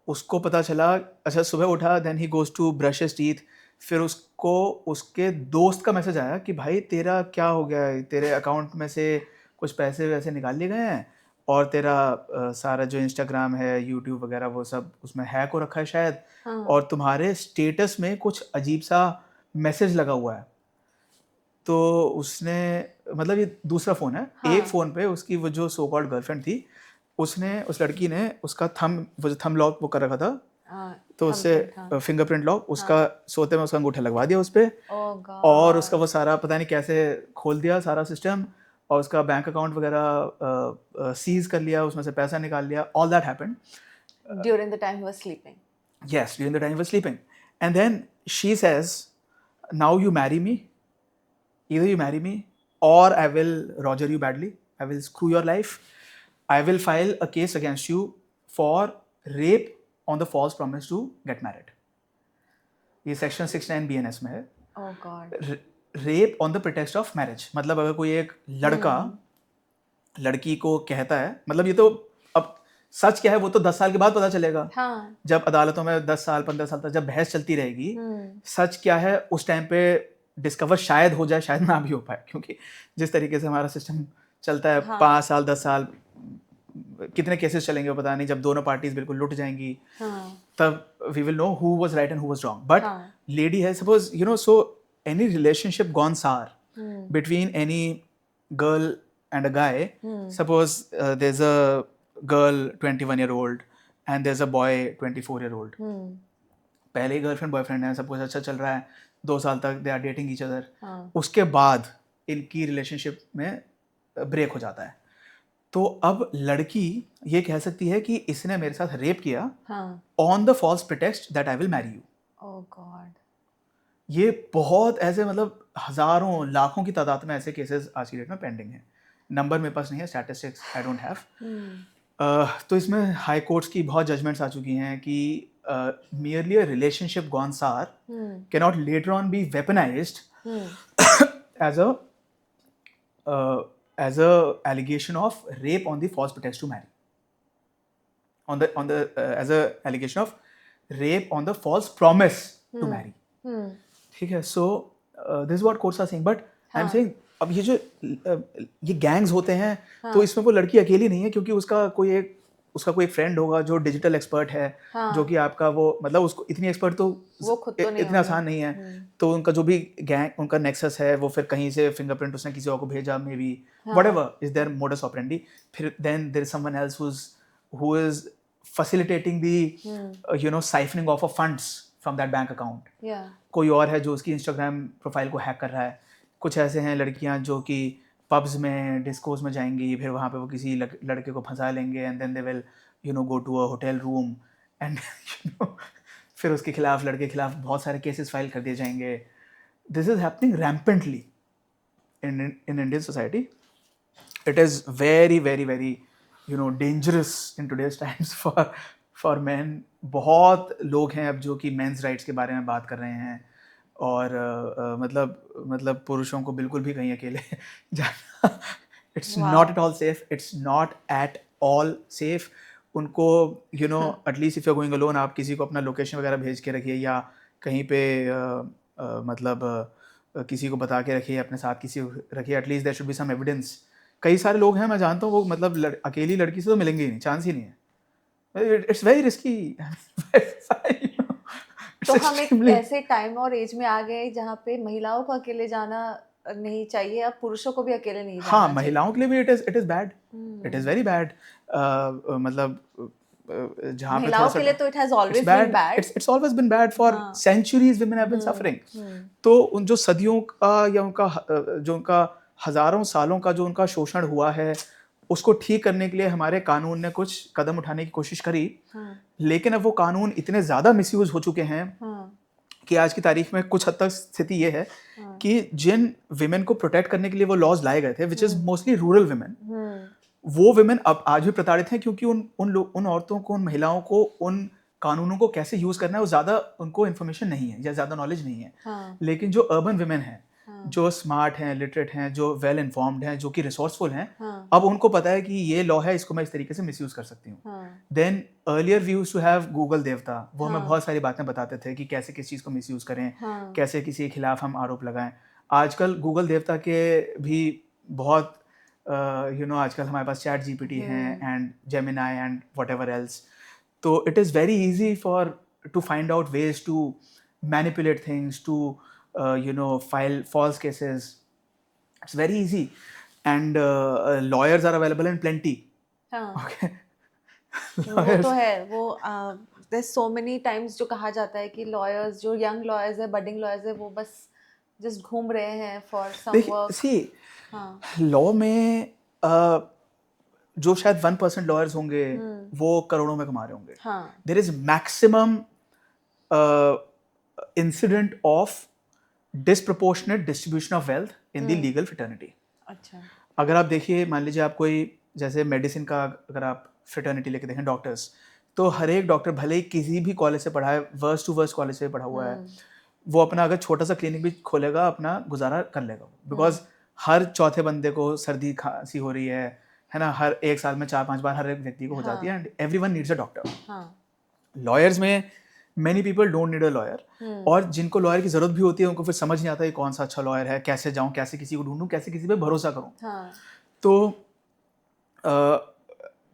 उसको पता चला, अच्छा सुबह उठा, then he goes to brush his teeth, फिर उसको उसके दोस्त का मैसेज आया कि भाई तेरा क्या हो गया है, तेरे अकाउंट में से कुछ पैसे वैसे निकाल लिए गए हैं और तेरा सारा जो इंस्टाग्राम है, यूट्यूब वगैरह वो सब उसमें हैक हो रखा है शायद, हाँ और तुम्हारे स्टेटस में कुछ अजीब सा मैसेज लगा हुआ है। तो उसने, मतलब ये दूसरा फ़ोन है, हाँ एक फ़ोन पे उसकी वो जो सो कॉल्ड गर्लफ्रेंड थी, उसने, उस लड़की ने उसका वो जो थंब लॉक वो कर रखा था, तो उससे thumbprint, हाँ फिंगरप्रिंट लॉक उसका हाँ सोते में उसका अंगूठा लगवा दिया उस पे, ओह और उसका गॉड वो सारा पता नहीं कैसे खोल दिया सारा सिस्टम, और उसका बैंक अकाउंट वगैरह सीज कर लिया, उसमें से पैसा निकाल लिया, all that happened. during the time he was sleeping. Yes, during the time he was sleeping. And then she says, now you marry me, either you marry me or I will roger you badly, I will screw your life, I will file a case against you for rape on the false promise to get married. ये section 69 BNS में है, Oh god. Rape on the pretext of marriage. मतलब अगर कोई एक लड़का लड़की को कहता है, मतलब ये तो अब सच क्या है वो तो 10 साल के बाद पता चलेगा, हाँ जब अदालतों में 10 साल 15 साल तक जब बहस चलती रहेगी, सच क्या है उस टाइम पे डिस्कवर शायद हो जाए, शायद ना भी हो पाए, क्योंकि जिस तरीके से हमारा सिस्टम चलता है, हाँ 5 साल 10 साल कितने केसेस चलेंगे वो पता नहीं, जब दोनों पार्टीज बिल्कुल लुट जाएंगी हाँ तब we will know who was right and who was wrong. But हाँ लेडी है, suppose you know, so any relationship gone sour between any girl and a guy, suppose there's a girl 21-year-old and there's a boy 24-year-old, पहले ही girlfriend boyfriend है, सब कुछ अच्छा चल रहा है, 2 साल तक they are dating each other, उसके बाद इनकी रिलेशनशिप में ब्रेक हो जाता है, तो अब लड़की ये कह सकती है कि इसने मेरे साथ रेप किया on the false pretext that I will marry you. Oh god. ये बहुत ऐसे, मतलब हजारों लाखों की तादाद में ऐसे केसेस आज की डेट में पेंडिंग हैं, नंबर मेरे पास नहीं है, स्टैटिस्टिक्स आई डोंट हैव। तो इसमें हाई कोर्ट्स की बहुत जजमेंट्स आ चुकी हैं कि merely a relationship gone sour cannot later on be weaponized as a allegation of rape on the false pretext to marry, on the as a allegation of rape on the false promise to marry. ठीक है, so this is what courts are saying, but I am saying अब ये जो ये gangs होते हैं, तो इसमें वो लड़की अकेली नहीं है, क्योंकि उसका कोई एक फ्रेंड होगा जो डिजिटल एक्सपर्ट है, जो कि आपका वो, मतलब उसको इतनी एक्सपर्ट तो वो खुद तो नहीं इतना आसान नहीं है, तो उनका जो भी गैंग, उनका नेक्सस है, वो फिर कहीं से फिंगरप्रिंट उसने किसी और को भेजा, may be whatever is there modus operandi, फिर then there is someone else who is facilitating the you know siphoning of funds from that bank account, कोई और है जो उसकी इंस्टाग्राम प्रोफाइल को हैक कर रहा है, कुछ ऐसे हैं लड़कियां जो कि पब्स में डिस्कोस में जाएंगी, फिर वहाँ पे वो किसी लड़के को फंसा लेंगे, and then they will you know go to a hotel room and you know फिर उसके खिलाफ, लड़के के खिलाफ बहुत सारे केसेस फाइल कर दिए जाएंगे। This is happening rampantly in Indian society. It is very very very you know dangerous in today's times for man. बहुत लोग हैं अब जो कि मेंस राइट्स के बारे में बात कर रहे हैं, और मतलब पुरुषों को बिल्कुल भी कहीं अकेले जाना, it's not at all safe, it's not at all safe. उनको you know at least if you are going alone, आप किसी को अपना लोकेशन वगैरह भेज के रखिए, या कहीं पे किसी को बता के रखिए, अपने साथ किसी को रखिए, at least there should be some evidence. कई सारे लोग हैं मैं जानता हूँ, वो मतलब अकेली लड़की से तो मिलेंगे ही नहीं, चांस ही नहीं है, इट्स वेरी रिस्की। तो हम एक ऐसे टाइम और एज में आ गए जहाँ पे महिलाओं को अकेले जाना नहीं चाहिए, अब पुरुषों को भी अकेले नहीं जाना चाहिए। महिलाओं के लिए भी it is bad, it is very bad. मतलब जहाँ पे महिलाओं के लिए तो it has always been bad, it's always been bad for centuries, women have been suffering. तो उन जो सदियों का या उनका हजारों सालों का जो उनका शोषण हुआ है, उसको ठीक करने के लिए हमारे कानून ने कुछ कदम उठाने की कोशिश करी, लेकिन अब वो कानून इतने ज़्यादा मिसयूज हो चुके हैं कि आज की तारीख में कुछ हद तक स्थिति ये है कि जिन विमेन को प्रोटेक्ट करने के लिए वो लॉज लाए गए थे, which is mostly rural women, वो विमेन अब आज भी प्रताड़ित हैं, क्योंकि उन औरतों को, उन महिलाओं को उन कानूनों को कैसे यूज़ करना है वो ज़्यादा उनको इन्फॉर्मेशन नहीं है या ज़्यादा नॉलेज नहीं है। लेकिन जो अर्बन विमेन हैं, जो स्मार्ट हैं, लिटरेट हैं, जो वेल इन्फॉर्म्ड हैं, जो कि रिसोर्सफुल हैं, हाँ, अब उनको पता है कि ये लॉ है, इसको मैं इस तरीके से मिसयूज कर सकती हूँ. हाँ, then earlier we used to have Google देवता, वो हमें हाँ, बहुत सारी बातें बताते थे कि कैसे किस चीज़ को मिसयूज करें, हाँ, कैसे किसी के खिलाफ हम आरोप लगाएं. आजकल गूगल देवता के भी बहुत आजकल हमारे पास चैट जीपीटी हैं and Gemini and whatever else. तो it is very easy for to find out ways to manipulate things, to file false cases. It's very easy, and lawyers are available in plenty. हाँ. Okay. वो Lawyers. तो है. वो there's so many times जो कहा जाता है कि lawyers, जो young lawyers है, budding lawyers है, वो बस just घूम रहे हैं for some देखिए, work. सी हाँ, लॉ में जो शायद 1% लॉयर्स होंगे वो करोड़ों में कमा रहे होंगे. हाँ, there is maximum incident of disproportionate distribution of wealth in the legal fraternity. अच्छा. अगर आप देखिए, मान लीजिए आप कोई जैसे मेडिसिन का अगर आप फ्रेटर्निटी लेके देखें, डॉक्टर्स, तो हर एक डॉक्टर भले ही किसी भी कॉलेज से पढ़ा है, वर्स्ट टू वर्स्ट कॉलेज से पढ़ा हुआ है, वो अपना अगर छोटा सा क्लिनिक भी खोलेगा अपना गुजारा कर लेगा. बिकॉज हर चौथे बंदे को सर्दी खांसी हो रही है ना, हर एक साल में 4-5 बार हर एक व्यक्ति को हो जाती है, and everyone needs a doctor. हाँ, लॉयर्स में many people don't need a lawyer, और जिनको लॉयर की जरूरत भी होती है उनको फिर समझ नहीं आता ये कौन सा अच्छा लॉयर है, कैसे जाऊं, कैसे किसी को ढूंढूं, कैसे किसी पे भरोसा करूं. हाँ, तो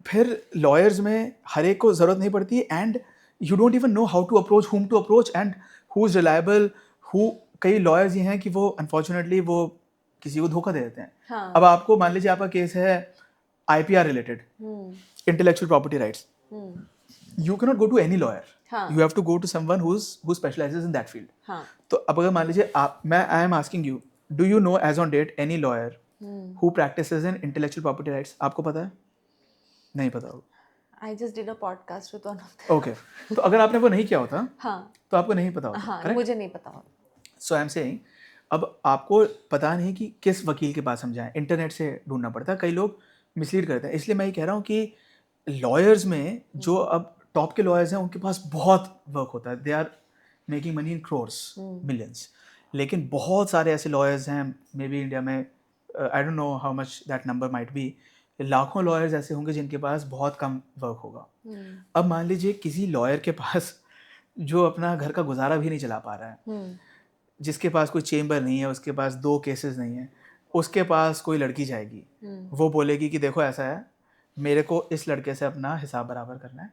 फिर लॉयर्स में हर एक को ज़रूरत नहीं पड़ती, and you don't even know how to approach, whom to approach, and who is reliable. Who कई लॉयर्स ये हैं कि वो अनफॉर्चुनेटली वो किसी को धोखा दे देते हैं. हाँ, अब आपको मान लीजिए आपका केस है IPR related, intellectual property rights, you can not go to any lawyer, हाँ, you have to go to someone who specialises in that field. हाँ, तो अब अगर मान लीजिए I am asking you, do you know as on date any lawyer who practises in intellectual property rights? आपको पता है? नहीं पता होगा. I just did a podcast with one of them. Okay. तो अगर आपने वो नहीं किया होता हाँ, तो आपको नहीं पता होता. हाँ, करेक्ट. मुझे नहीं पता. सो आई एम सेइंग, अब आपको पता नहीं कि किस वकील के पास हम जाएं, इंटरनेट से ढूंढना पड़ता है. कई लोग मिसलीड करते हैं. इसलिए मैं ये कह रहा हूँ कि लॉयर्स में जो अब टॉप के लॉयर्स हैं उनके पास बहुत वर्क होता है. They are making money in crores, millions. लेकिन बहुत सारे ऐसे लॉयर्स हैं मे बी इंडिया में, I don't know how much that number might be, लाखों लॉयर्स ऐसे होंगे जिनके पास बहुत कम वर्क होगा. अब मान लीजिए किसी लॉयर के पास जो अपना घर का गुजारा भी नहीं चला पा रहा है, जिसके पास कोई चेम्बर नहीं है, उसके पास 2 केसेस नहीं है, उसके पास कोई लड़की जाएगी, वो बोलेगी कि देखो ऐसा है, मेरे को इस लड़के से अपना हिसाब बराबर करना है,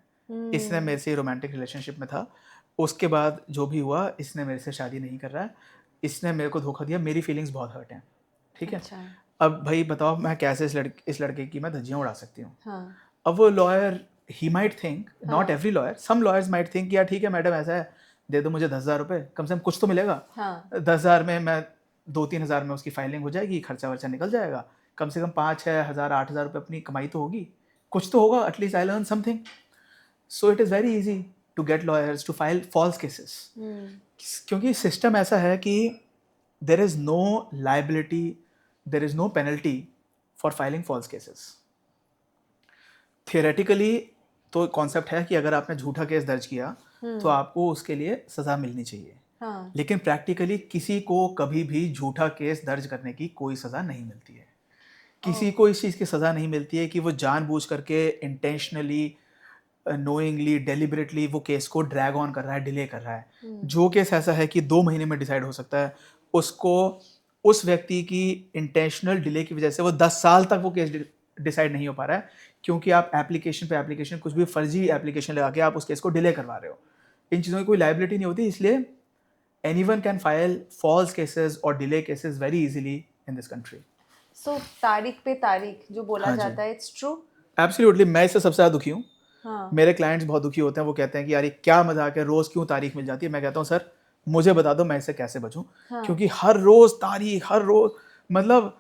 इसने मेरे से रोमांटिक रिलेशनशिप में था, उसके बाद जो भी हुआ इसने मेरे से शादी नहीं कर रहा है, इसने मेरे को धोखा दिया, मेरी फीलिंग्स बहुत हर्ट हैं. ठीक है. अच्छा. अब भाई बताओ मैं कैसे इस लड़के की मैं धज्जियाँ उड़ा सकती हूँ. हाँ, अब वो lawyer, he might think, not every lawyer, some lawyers might think यार ठीक है मैडम ऐसा है, दे दो मुझे 10,000 रुपये, कम से कम कुछ तो मिलेगा. हाँ, 10,000 में मैं 2-3 हज़ार में उसकी फाइलिंग हो जाएगी, खर्चा वर्चा निकल जाएगा, कम से कम 5-6 हज़ार 8,000 रुपये अपनी कमाई तो होगी, कुछ तो होगा, at least I learn something. So it is very easy to get lawyers to file false cases, क्योंकि सिस्टम ऐसा है कि there is no liability, there is no penalty for filing false cases. Theoretically तो कॉन्सेप्ट है कि अगर आपने झूठा केस दर्ज किया तो आपको उसके लिए सज़ा मिलनी चाहिए. हाँ, लेकिन प्रैक्टिकली किसी को कभी भी झूठा केस दर्ज करने की कोई सज़ा नहीं मिलती है. किसी को इस चीज़ की सज़ा नहीं मिलती है कि वो जानबूझ करके इंटेंशनली, नोइंगली, डेलिबरेटली वो केस को ड्रैग ऑन कर रहा है, डिले कर रहा है. जो केस ऐसा है कि 2 महीने में डिसाइड हो सकता है, उसको उस व्यक्ति की इंटेंशनल डिले की वजह से वो 10 साल तक वो केस डिसाइड नहीं हो पा रहा है, क्योंकि आप एप्लीकेशन पे एप्लीकेशन, कुछ भी फर्जी एप्लीकेशन लगा के आप उस केस को डिले करवा रहे हो. इन चीज़ों की कोई लाइबिलिटी नहीं होती, इसलिए anyone can file false cases और delay cases very easily in this country. So तारीख पे तारीख जो बोला हाँ जी. जाता है, इट्स ट्रू. एब्सोल्युटली. मैं इससे सबसे ज़्यादा दुखी हूँ. हाँ, मेरे क्लाइंट्स बहुत दुखी होते हैं, वो कहते हैं कि यार ये क्या मजाक है, रोज़ क्यों तारीख मिल जाती है. मैं कहता हूँ सर मुझे बता दो मैं इससे कैसे बचूं. हाँ, क्योंकि हर रोज़ तारीख, हर रोज़, मतलब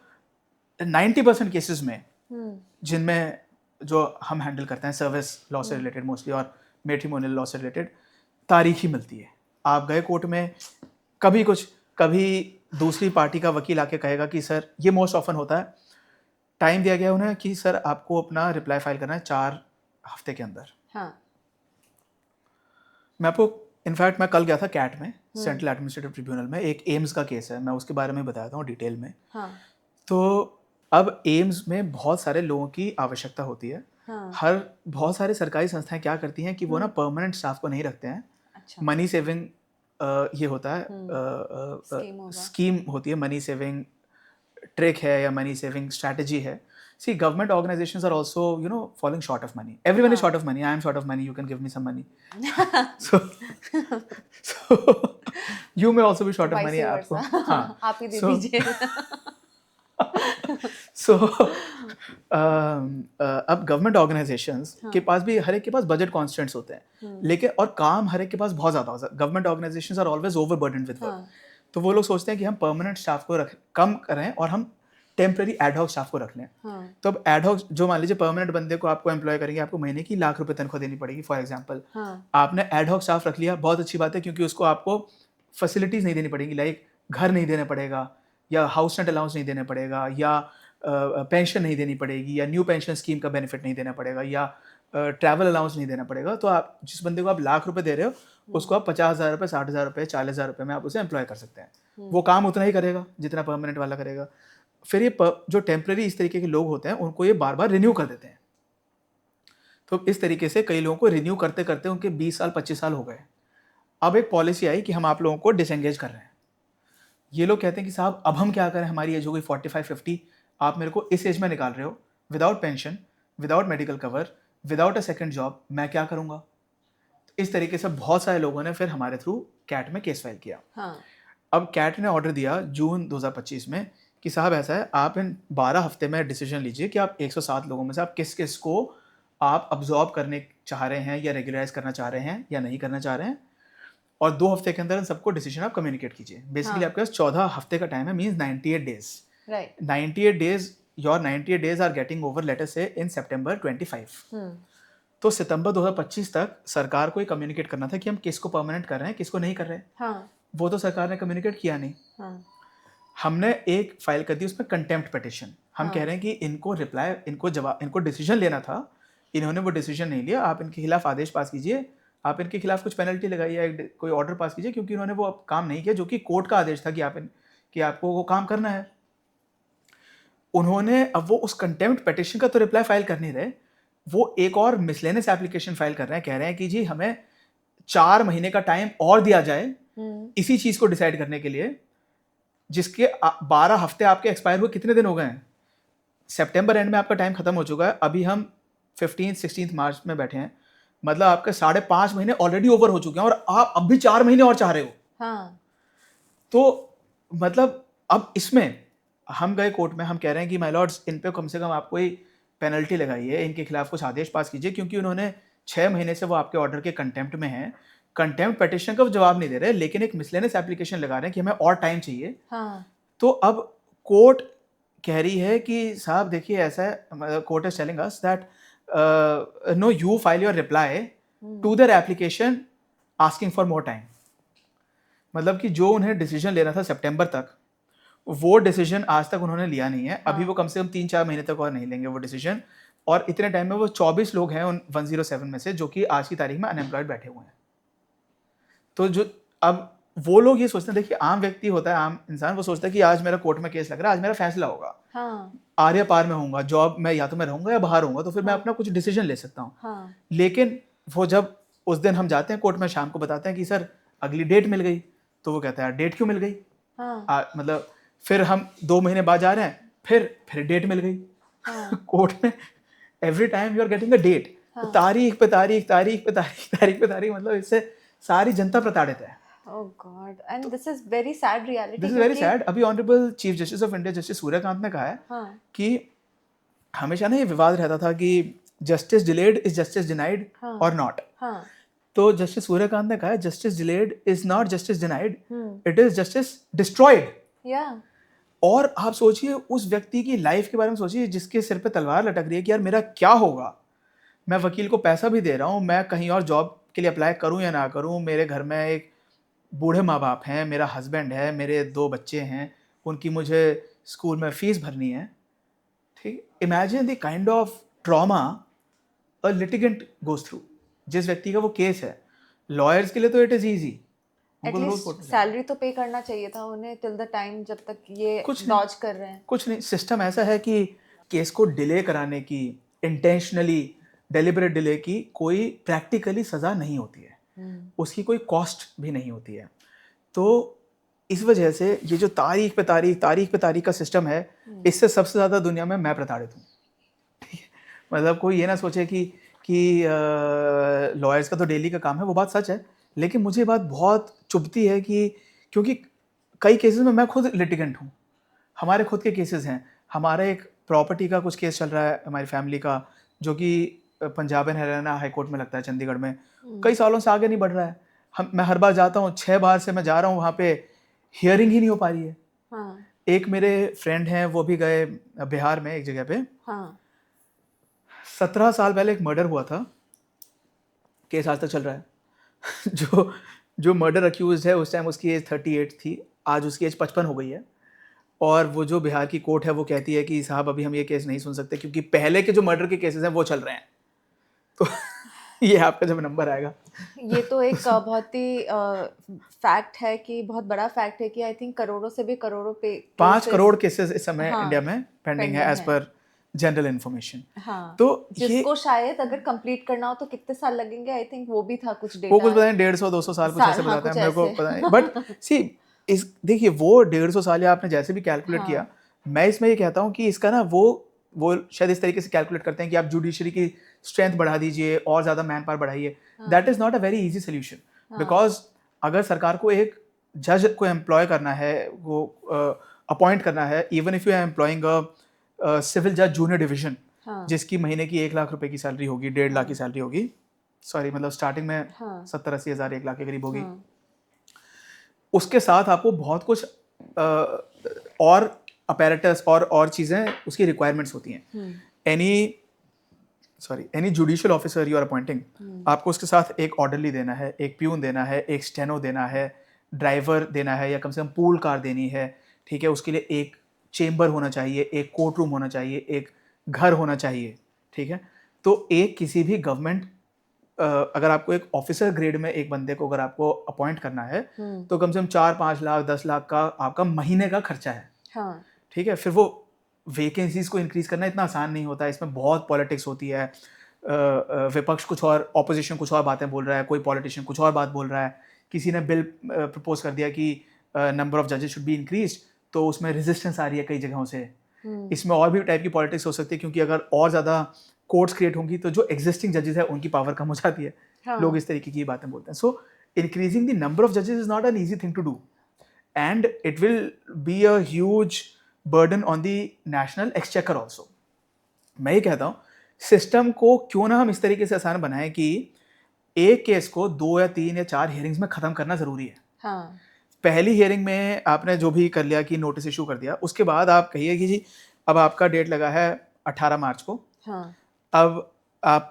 90% केसेस में जिनमें जो हम हैंडल करते हैं सर्विस लॉ से रिलेटेड मोस्टली और मैट्रिमोनियल लॉ से रिलेटेड, तारीख ही मिलती है. आप गए कोर्ट में, कभी कुछ, कभी दूसरी पार्टी का वकील आके कहेगा कि सर, ये मोस्ट ऑफन होता है, टाइम दिया गया उन्हें कि सर आपको अपना रिप्लाई फाइल करना है 4 हफ्ते के अंदर. हाँ, मैं आपको इनफैक्ट मैं कल गया था कैट में, सेंट्रल एडमिनिस्ट्रेटिव ट्रिब्यूनल में, एक एम्स का केस है, मैं उसके बारे में बताता हूँ डिटेल में। हाँ तो अब एम्स में बहुत सारे लोगों की आवश्यकता होती है। हाँ बहुत सारे सरकारी संस्थाएं क्या करती हैं कि वो ना परमानेंट स्टाफ को नहीं रखते हैं। अच्छा मनी सेविंग ये होता है, स्कीम होगा स्कीम होती है, मनी सेविंग ट्रिक है या मनी सेविंग स्ट्रैटेजी है। See government organisations are also falling short of money, everyone is short of money, I am short of money, you can give me some money, so you may also be short of money, vice आपको versa हाँ आप ही दे so दीजिए so अब government organisations के पास भी हर एक के पास बजट कॉन्स्टेंट्स होते हैं, लेकिन और काम हर एक के पास बहुत ज़्यादा होता है। Government organisations are always overburdened with work, तो वो लोग सोचते हैं कि हम परमानेंट स्टाफ को कम करें और हम टेम्पररी एडहॉक स्टाफ को रख लें। तो अब एडहॉक जो मान लीजिए परमानेंट बंदे को आपको एम्प्लॉय करेंगे, आपको महीने की लाख रुपए तनख्वाह देनी पड़ेगी फॉर एग्जांपल। आपने एडहॉक स्टाफ रख लिया, बहुत अच्छी बात है, क्योंकि उसको आपको फैसिलिटीज़ नहीं देनी पड़ेगी, लाइक घर नहीं देना पड़ेगा या हाउस रेंट अलाउंस नहीं देना पड़ेगा या पेंशन नहीं देनी पड़ेगी या न्यू पेंशन स्कीम का बेनिफिट नहीं देना पड़ेगा या ट्रैवल अलाउंस नहीं देना पड़ेगा। तो आप जिस बंदे को आप लाख रुपए दे रहे हो उसको आप 50,000 रुपये, 60,000 रुपये, 40,000 रुपये में आप उसे एम्प्लॉय कर सकते हैं। वो काम उतना ही करेगा जितना परमानेंट वाला करेगा। फिर ये जो टेम्प्रेरी इस तरीके के लोग होते हैं उनको ये बार बार रिन्यू कर देते हैं। तो इस तरीके से कई लोगों को रिन्यू करते करते उनके 20 साल 25 साल हो गए। अब एक पॉलिसी आई कि हम आप लोगों को डिसएंगेज कर रहे हैं। ये लोग कहते हैं कि साहब अब हम क्या करें, हमारी एज हो गई 45-50, आप मेरे को इस एज में निकाल रहे हो, without pension, without medical cover, without a second job, मैं क्या करूँगा। इस तरीके से बहुत सारे लोगों ने फिर हमारे थ्रू कैट में केस फाइल किया। अब कैट ने ऑर्डर दिया जून 2025 में कि साहब ऐसा है, आप इन 12 हफ्ते में डिसीजन लीजिए कि आप 107 लोगों में से आप किस किस को आप अब्जॉर्ब करने चाह रहे हैं या रेगुलराइज करना चाह रहे हैं या नहीं करना चाह रहे हैं, और 2 हफ्ते के अंदर सबको डिसीजन आप कम्युनिकेट कीजिए। बेसिकली आपके पास 14 हफ्ते का टाइम है, means 98 days. 98 days, your 98 days are getting over, let us say in सितंबर 25। तो सितंबर 2025 तक सरकार को ये कम्युनिकेट करना था कि हम किसको परमानेंट कर रहे हैं, किसको नहीं कर रहे हैं। वो तो सरकार ने कम्युनिकेट किया नहीं। हमने एक फाइल कर दी उसमें कंटेम्प्ट पिटिशन। हम कह रहे हैं कि इनको रिप्लाई, इनको जवाब, इनको डिसीजन लेना था, इन्होंने वो डिसीजन नहीं लिया, आप इनके खिलाफ आदेश पास कीजिए, आप इनके खिलाफ कुछ पेनल्टी लगाइए या कोई ऑर्डर पास कीजिए, क्योंकि उन्होंने वो काम नहीं किया जो कि कोर्ट का आदेश था कि आपको वो काम करना है। उन्होंने अब वो उस कंटेम्प्ट पिटिशन का तो रिप्लाई फाइल कर नहीं रहे, वो एक और मिसलेनियस एप्लीकेशन फाइल कर रहे हैं, कह रहे हैं कि जी हमें 4 महीने का टाइम और दिया जाए इसी चीज को डिसाइड करने के लिए, जिसके 12 हफ्ते आपके एक्सपायर हुए कितने दिन हो गए हैं। सितंबर एंड में आपका टाइम खत्म हो चुका है, अभी हम 15-16 मार्च में बैठे हैं, मतलब आपके 5.5 महीने ऑलरेडी ओवर हो चुके हैं और आप अब भी 4 महीने और चाह रहे हो। तो मतलब अब इसमें हम गए कोर्ट में, हम कह रहे हैं कि माय लॉर्ड्स, इन पे कम से कम आप कोई पेनल्टी लगाइए, इनके खिलाफ कुछ आदेश पास कीजिए, क्योंकि उन्होंने 6 महीने से वो आपके ऑर्डर के कंटेम्प्ट में हैं। कंटेम्प्ट पिटिशन का जवाब नहीं दे रहे, लेकिन एक मिसलेनियस एप्लीकेशन लगा रहे हैं कि हमें और टाइम चाहिए। तो अब कोर्ट कह रही है कि साहब देखिए ऐसा है, court is telling us that no, you file your reply to their application asking for more time. मतलब कि जो उन्हें डिसीजन लेना था सितंबर तक, वो डिसीजन आज तक उन्होंने लिया नहीं है। अभी वो कम से कम 3-4 महीने तक और नहीं लेंगे वो डिसीजन, और इतने टाइम में वो 24 लोग हैं उन 107 में से जो कि आज की तारीख में अनएम्प्लॉयड बैठे हुए हैं। तो जो अब वो लोग ये सोचते हैं, देखिए आम व्यक्ति होता है, आम इंसान, वो सोचता है कि आज मेरा कोर्ट में केस लग रहा है, आज मेरा फैसला होगा, आर्य पार में होऊंगा, जॉब में या तो मैं रहूंगा या बाहर होऊंगा, तो फिर मैं अपना कुछ डिसीजन ले सकता हूँ। लेकिन वो जब उस दिन हम जाते हैं कोर्ट में, शाम को बताते हैं कि सर अगली डेट मिल गई, तो वो कहता है डेट क्यों मिल गई। मतलब फिर हम 2 महीने बाद जा रहे हैं, फिर डेट मिल गई। कोर्ट में every time you are getting a date, तारीख पे तारीख, तारीख पे तारीख, तारीख पे तारीख, मतलब इससे सारी जनता प्रताड़ित है। Oh God, and this is very sad reality. This is very sad. अभी honourable chief justice of India justice Suryakant ने कहा है कि हमेशा ना ये विवाद रहता था कि justice delayed is justice denied और नॉट। तो जस्टिस सूर्यकांत ने कहा है justice delayed is not justice denied, it is justice destroyed. और आप सोचिए उस व्यक्ति की लाइफ के बारे में सोचिए जिसके सिर पे तलवार लटक रही है कि यार मेरा क्या होगा, मैं वकील को पैसा भी दे रहा हूँ, मैं कहीं और जॉब के लिए अप्लाई करूँ या ना करूँ, मेरे घर में एक बूढ़े माँ बाप हैं, मेरा हस्बैंड है, मेरे 2 बच्चे हैं, उनकी मुझे स्कूल में फीस भरनी है। ठीक, imagine the kind of trauma a litigant goes through. जिस व्यक्ति का वो केस है, लॉयर्स के लिए तो it is easy, at least salary तो पे करना चाहिए था उन्हें टिल द टाइम जब तक ये डॉज कर रहे हैं। कुछ नहीं, सिस्टम ऐसा है कि केस को डिले कराने की, इंटेंशनली डेलिबरेट डिले की कोई प्रैक्टिकली सज़ा नहीं होती है, उसकी कोई कॉस्ट भी नहीं होती है। तो इस वजह से ये जो तारीख पे तारीख का सिस्टम है, इससे सबसे ज़्यादा दुनिया में मैं प्रताड़ित हूँ। ठीक है, मतलब कोई ये ना सोचे कि लॉयर्स का तो डेली का काम है, वो बात सच है, लेकिन मुझे ये बात बहुत चुभती है कि क्योंकि कई केसेस में मैं खुद लिटिगेंट हूँ, हमारे खुद के केसेस हैं। हमारा एक प्रॉपर्टी का कुछ केस चल रहा है हमारी फैमिली का, जो कि Punjab and Haryana high court में लगता है चंडीगढ़ में, कई सालों से आगे नहीं बढ़ रहा है। मैं हर बार जाता हूँ, 6 बार से मैं जा रहा हूँ वहाँ पे, हियरिंग ही नहीं हो पा रही है। हाँ। एक मेरे फ्रेंड हैं, वो भी गए बिहार में एक जगह पे। हाँ। 17 साल पहले एक मर्डर हुआ था, केस आज तक चल रहा है। जो मर्डर अक्यूज है, उस टाइम उसकी एज 38 थी, आज उसकी एज 55 हो गई है। और वो जो बिहार की कोर्ट है वो कहती है कि साहब अभी हम ये केस नहीं सुन सकते क्योंकि पहले के जो मर्डर के केसेस हैं वो चल रहे हैं। तो ये आपका जब नंबर आएगा। ये तो एक बहुत ही फैक्ट है कि बहुत बड़ा फैक्ट है कि आई थिंक करोड़ों से भी करोड़ों पे 5 करोड़ केसेस इस समय इंडिया में पेंडिंग है एज पर जनरल इन्फॉर्मेशन। हाँ, तो जिसको शायद अगर कंप्लीट करना हो तो कितने साल लगेंगे, आई थिंक वो भी था कुछ डेटा, वो कुछ पता नहीं 150-200 साल कुछ ऐसे बताते हैं, मेरे को पता नहीं। बट सी इस देखिए वो 150 साल या आपने जैसे भी कैलकुलेट किया, मैं इसमें ये कहता हूँ कि इसका ना वो शायद इस तरीके से कैलकुलेट करते हैं कि आप जुडिशरी की स्ट्रेंथ बढ़ा दीजिए और ज़्यादा मैन पावर बढ़ाइए। That is not a very easy solution, because अगर सरकार को एक जज को एम्प्लॉय करना है, वो अपॉइंट करना है, even if you are employing a civil जज जूनियर डिवीजन, जिसकी महीने की 1 लाख रुपए की सैलरी होगी, 1.5 लाख की सैलरी होगी, सॉरी मतलब स्टार्टिंग में 70-80 हज़ार 1 लाख के करीब होगी, उसके साथ आपको बहुत कुछ और अपैरेटस और चीज़ें उसकी रिक्वायरमेंट्स होती हैं। Any judicial officer you are appointing, आपको उसके साथ एक ऑर्डरली देना है, एक प्यून देना है, एक स्टेनो देना है, ड्राइवर देना है, या कम से कम पूल कार देनी है। ठीक है, उसके लिए एक चेम्बर होना चाहिए, एक कोर्ट रूम होना चाहिए, एक घर होना चाहिए। ठीक है, तो एक किसी भी गवर्नमेंट अगर आपको एक ऑफिसर ग्रेड में एक बंदे को अगर आपको अपॉइंट करना है तो कम से कम 4-5 लाख 10 लाख का आपका महीने का खर्चा है। हाँ। ठीक है, फिर वो वैकेंसीज को इंक्रीज करना इतना आसान नहीं होता है, इसमें बहुत पॉलिटिक्स होती है। विपक्ष कुछ और, ऑपोजिशन कुछ और बातें बोल रहा है, कोई पॉलिटिशियन कुछ और बात बोल रहा है, किसी ने बिल प्रपोज कर दिया कि नंबर ऑफ जजेस शुड बी इंक्रीज, तो उसमें रेजिस्टेंस आ रही है कई जगहों से। इसमें और भी टाइप की पॉलिटिक्स हो सकती है, क्योंकि अगर और ज़्यादा कोर्ट्स क्रिएट होंगी तो जो एग्जिस्टिंग जजेस है उनकी पावर कम हो जाती है। हाँ। लोग इस तरीके की बातें बोलते हैं। So increasing the number of जजेस is not an easy thing to do, and it will be a huge burden on the national exchequer also. मैं ये कहता हूँ सिस्टम को क्यों ना हम इस तरीके से आसान बनाएं कि एक केस को 2 या 3 या 4 हियरिंग्स में ख़त्म करना ज़रूरी है। हाँ। पहली हियरिंग में आपने जो भी कर लिया कि नोटिस इशू कर दिया, उसके बाद आप कहिए कि जी अब आपका डेट लगा है 18 मार्च को। हाँ। अब आप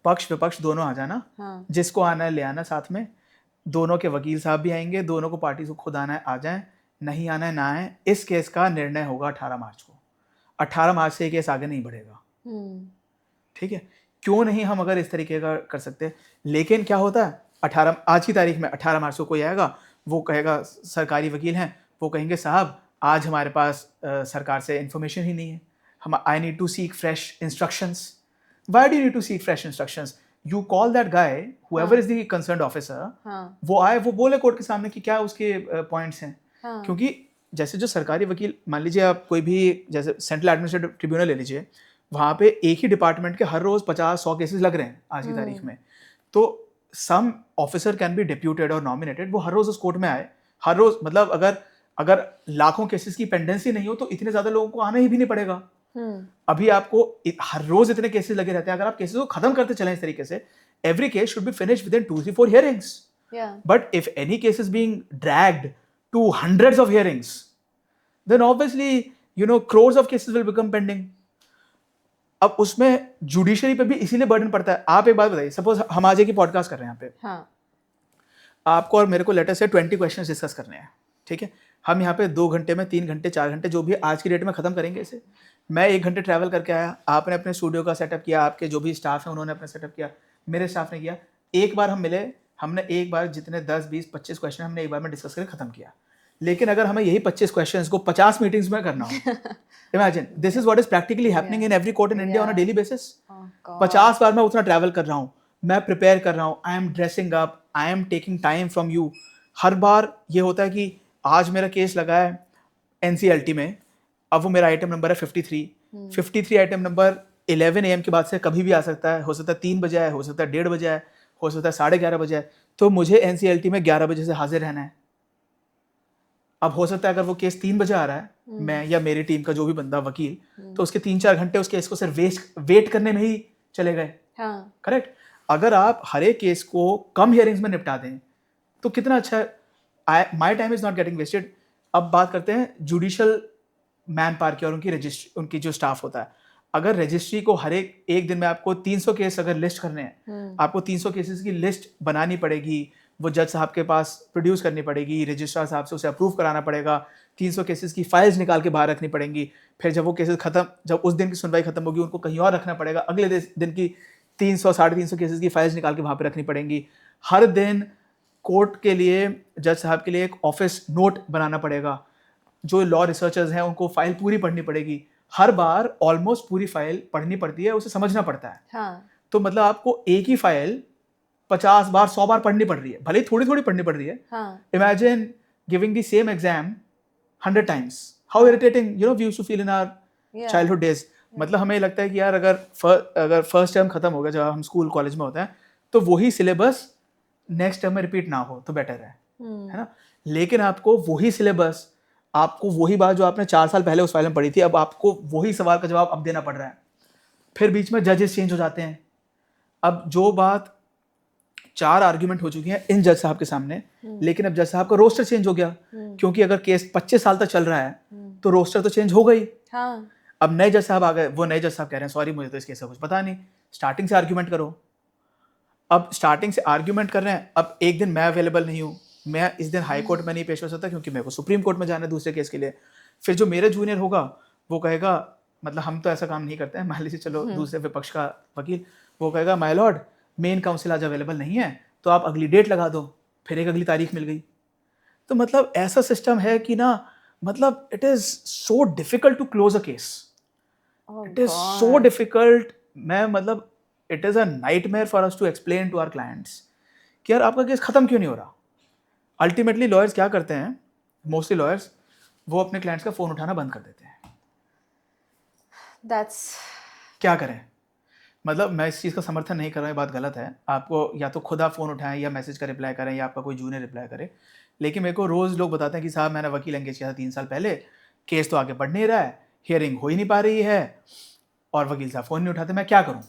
पक्ष विपक्ष दोनों आ जाना। हाँ। जिसको आना है ले आना, साथ में दोनों के वकील साहब भी आएंगे, दोनों को पार्टी को खुद आना है आ जाएं, नहीं आना है ना आए। इस केस का निर्णय होगा 18 मार्च को। 18 मार्च से ये केस आगे नहीं बढ़ेगा। ठीक है, क्यों नहीं हम अगर इस तरीके का कर सकते हैं। लेकिन क्या होता है, आज की तारीख में 18 मार्च को कोई आएगा, वो कहेगा, सरकारी वकील हैं, वो कहेंगे साहब आज हमारे पास सरकार से इंफॉर्मेशन ही नहीं है, हम I need to seek fresh instructions. Why do you need to seek fresh instructions? You call that guy whoever is the concerned officer, वो आए, वो बोले कोर्ट के सामने कि क्या उसके पॉइंट्स हैं। क्योंकि जैसे जो सरकारी वकील, मान लीजिए आप कोई भी जैसे सेंट्रल एडमिनिस्ट्रेटिव ट्रिब्यूनल ले लीजिए, वहाँ पे एक ही डिपार्टमेंट के हर रोज 50-100 केसेस लग रहे हैं आज की तारीख में। तो सम ऑफिसर कैन बी डिप्यूटेड और नॉमिनेटेड, वो हर रोज उस कोर्ट में आए, हर रोज, मतलब अगर लाखों केसेस की पेंडेंसी नहीं हो तो इतने ज्यादा लोगों को आना ही भी नहीं पड़ेगा। अभी आपको हर रोज इतने केसेस लगे रहते हैं, अगर आप केसेस को खत्म करते चलें इस तरीके से, every case should be finished within 2-3-4 hearings. But if any case is being dragged to hundreds of hearings, then obviously crores of cases will become pending. अब उसमें जुडिशरी पे भी इसीलिए बर्डन पड़ता है। आप एक बात बताइए, सपोज हम आज एक पॉडकास्ट कर रहे हैं यहाँ पे। हाँ। आपको और मेरे को लेटर से 20 क्वेश्चंस डिस्कस करने हैं। ठीक है, हम यहाँ पे 2 घंटे में, 3 घंटे, 4 घंटे, जो भी आज की डेट में खत्म करेंगे इसे। मैं 1 घंटे ट्रैवल करके आया, आपने अपने स्टूडियो का सेटअप किया, आपके जो भी स्टाफ है उन्होंने अपना सेटअप किया, मेरे स्टाफ ने किया। एक बार हम मिले, हमने एक बार जितने 10 20 25 क्वेश्चन हमने एक बार में डिस्कस करके खत्म किया। लेकिन अगर हमें यही 25 क्वेश्चंस को 50 मीटिंग्स में करना हो, imagine this is what is practically happening in every court in India on a daily basis. 50 बार मैं उतना ट्रैवल कर रहा हूँ, मैं प्रिपेयर कर रहा हूँ, I am dressing up, I am taking time from you. हर बार ये होता है कि आज मेरा केस लगा है NCLT में, अब वो मेरा आइटम नंबर है 53 आइटम नंबर 11 AM के बाद से कभी भी आ सकता है, हो सकता है 3 बजे है, हो सकता है 1:30 बजे है, हो सकता है 11:30 बजे है, तो मुझे NCLT में 11 बजे से हाजिर रहना है। अब हो सकता है अगर वो केस 3 बजे आ रहा है, मैं या मेरी टीम का जो भी बंदा वकील, तो उसके 3-4 घंटे उस केस को सिर्फ वेट करने में ही चले गए। करेक्ट। अगर आप हर एक केस को कम हियरिंग्स में निपटा दें तो कितना अच्छा है। My time is not getting wasted. अब बात करते हैं जुडिशियल मैन पावर की और उनकी जो स्टाफ होता है। अगर रजिस्ट्री को हर एक दिन में आपको 300 केस अगर लिस्ट करने हैं, आपको 300 केसेस की लिस्ट बनानी पड़ेगी, वो जज साहब के पास प्रोड्यूस करनी पड़ेगी, रजिस्ट्रार साहब से उसे अप्रूव कराना पड़ेगा, 300 केसेस की फाइल्स निकाल के बाहर रखनी पड़ेंगी, फिर जब वो केसेस खत्म, जब उस दिन की सुनवाई खत्म होगी उनको कहीं और रखना पड़ेगा, अगले दिन की 300-350 केसेस की फाइल्स निकाल के वहाँ पे रखनी पड़ेंगी। हर दिन कोर्ट के लिए, जज साहब के लिए एक ऑफिस नोट बनाना पड़ेगा, जो लॉ रिसर्चर्स हैं उनको फाइल पूरी पढ़नी पड़ेगी, हर बार ऑलमोस्ट पूरी फाइल पढ़नी पड़ती है, उसे समझना पड़ता है। तो मतलब आपको एक ही फाइल 50 बार 100 बार पढ़नी पड़ रही है, भले ही थोड़ी थोड़ी पढ़नी पड़ रही है। Imagine giving the same exam 100 times, how irritating we used to feel in our childhood days. मतलब हमें लगता है कि यार अगर फर्स्ट टर्म खत्म हो गया जब हम स्कूल कॉलेज में होते हैं, तो वही सिलेबस नेक्स्ट टर्म में रिपीट ना हो तो बेटर है ना। लेकिन आपको वही सिलेबस, आपको वही बात जो आपने 4 साल पहले उस फाइल में पढ़ी थी, अब आपको वही सवाल का जवाब अब देना पड़ रहा है। फिर बीच में जजेस चेंज हो जाते हैं। अब जो बात 4 आर्ग्यूमेंट हो चुकी हैं इन जज साहब के सामने, लेकिन अब जज साहब का रोस्टर चेंज हो गया, क्योंकि अगर केस 25 साल तक चल रहा है तो रोस्टर तो चेंज हो गई। अब नए जज साहब आ गए, वो नए जज साहब कह रहे हैं सॉरी मुझे तो इस केस का कुछ पता नहीं, स्टार्टिंग से आर्ग्यूमेंट करो। अब स्टार्टिंग से आर्ग्यूमेंट कर रहे हैं, अब एक दिन मैं अवेलेबल नहीं हूँ, मैं इस दिन हाई कोर्ट में नहीं पेश हो सकता क्योंकि मेरे को सुप्रीम कोर्ट में जाना है दूसरे केस के लिए। फिर जो मेरे जूनियर होगा वो कहेगा, मतलब हम तो ऐसा काम नहीं करते हैं, मान लीजिए चलो दूसरे विपक्ष का वकील, वो कहेगा माय लॉर्ड मेन काउंसिल आज अवेलेबल नहीं है तो आप अगली डेट लगा दो, फिर एक अगली तारीख मिल गई। तो मतलब ऐसा सिस्टम है कि ना, मतलब it is so difficult to close a case, it is so difficult. मैं मतलब it is a nightmare for us to explain to our clients कि यार आपका केस खत्म क्यों नहीं हो रहा। अल्टीमेटली लॉयर्स क्या करते हैं, मोस्टली लॉयर्स वो अपने क्लाइंट्स का फोन उठाना बंद कर देते हैं। क्या करें, मतलब मैं इस चीज़ का समर्थन नहीं कर रहा हूँ, ये बात गलत है। आपको या तो खुद आप फ़ोन उठाएं या मैसेज का रिप्लाई करें या आपका कोई जूनियर रिप्लाई करे। लेकिन मेरे को रोज़ लोग बताते हैं कि साहब मैंने वकील एंगेज किया था 3 साल पहले, केस तो आगे बढ़ नहीं रहा है, हियरिंग हो ही नहीं पा रही है और वकील साहब फ़ोन नहीं उठाते, मैं क्या करूँ।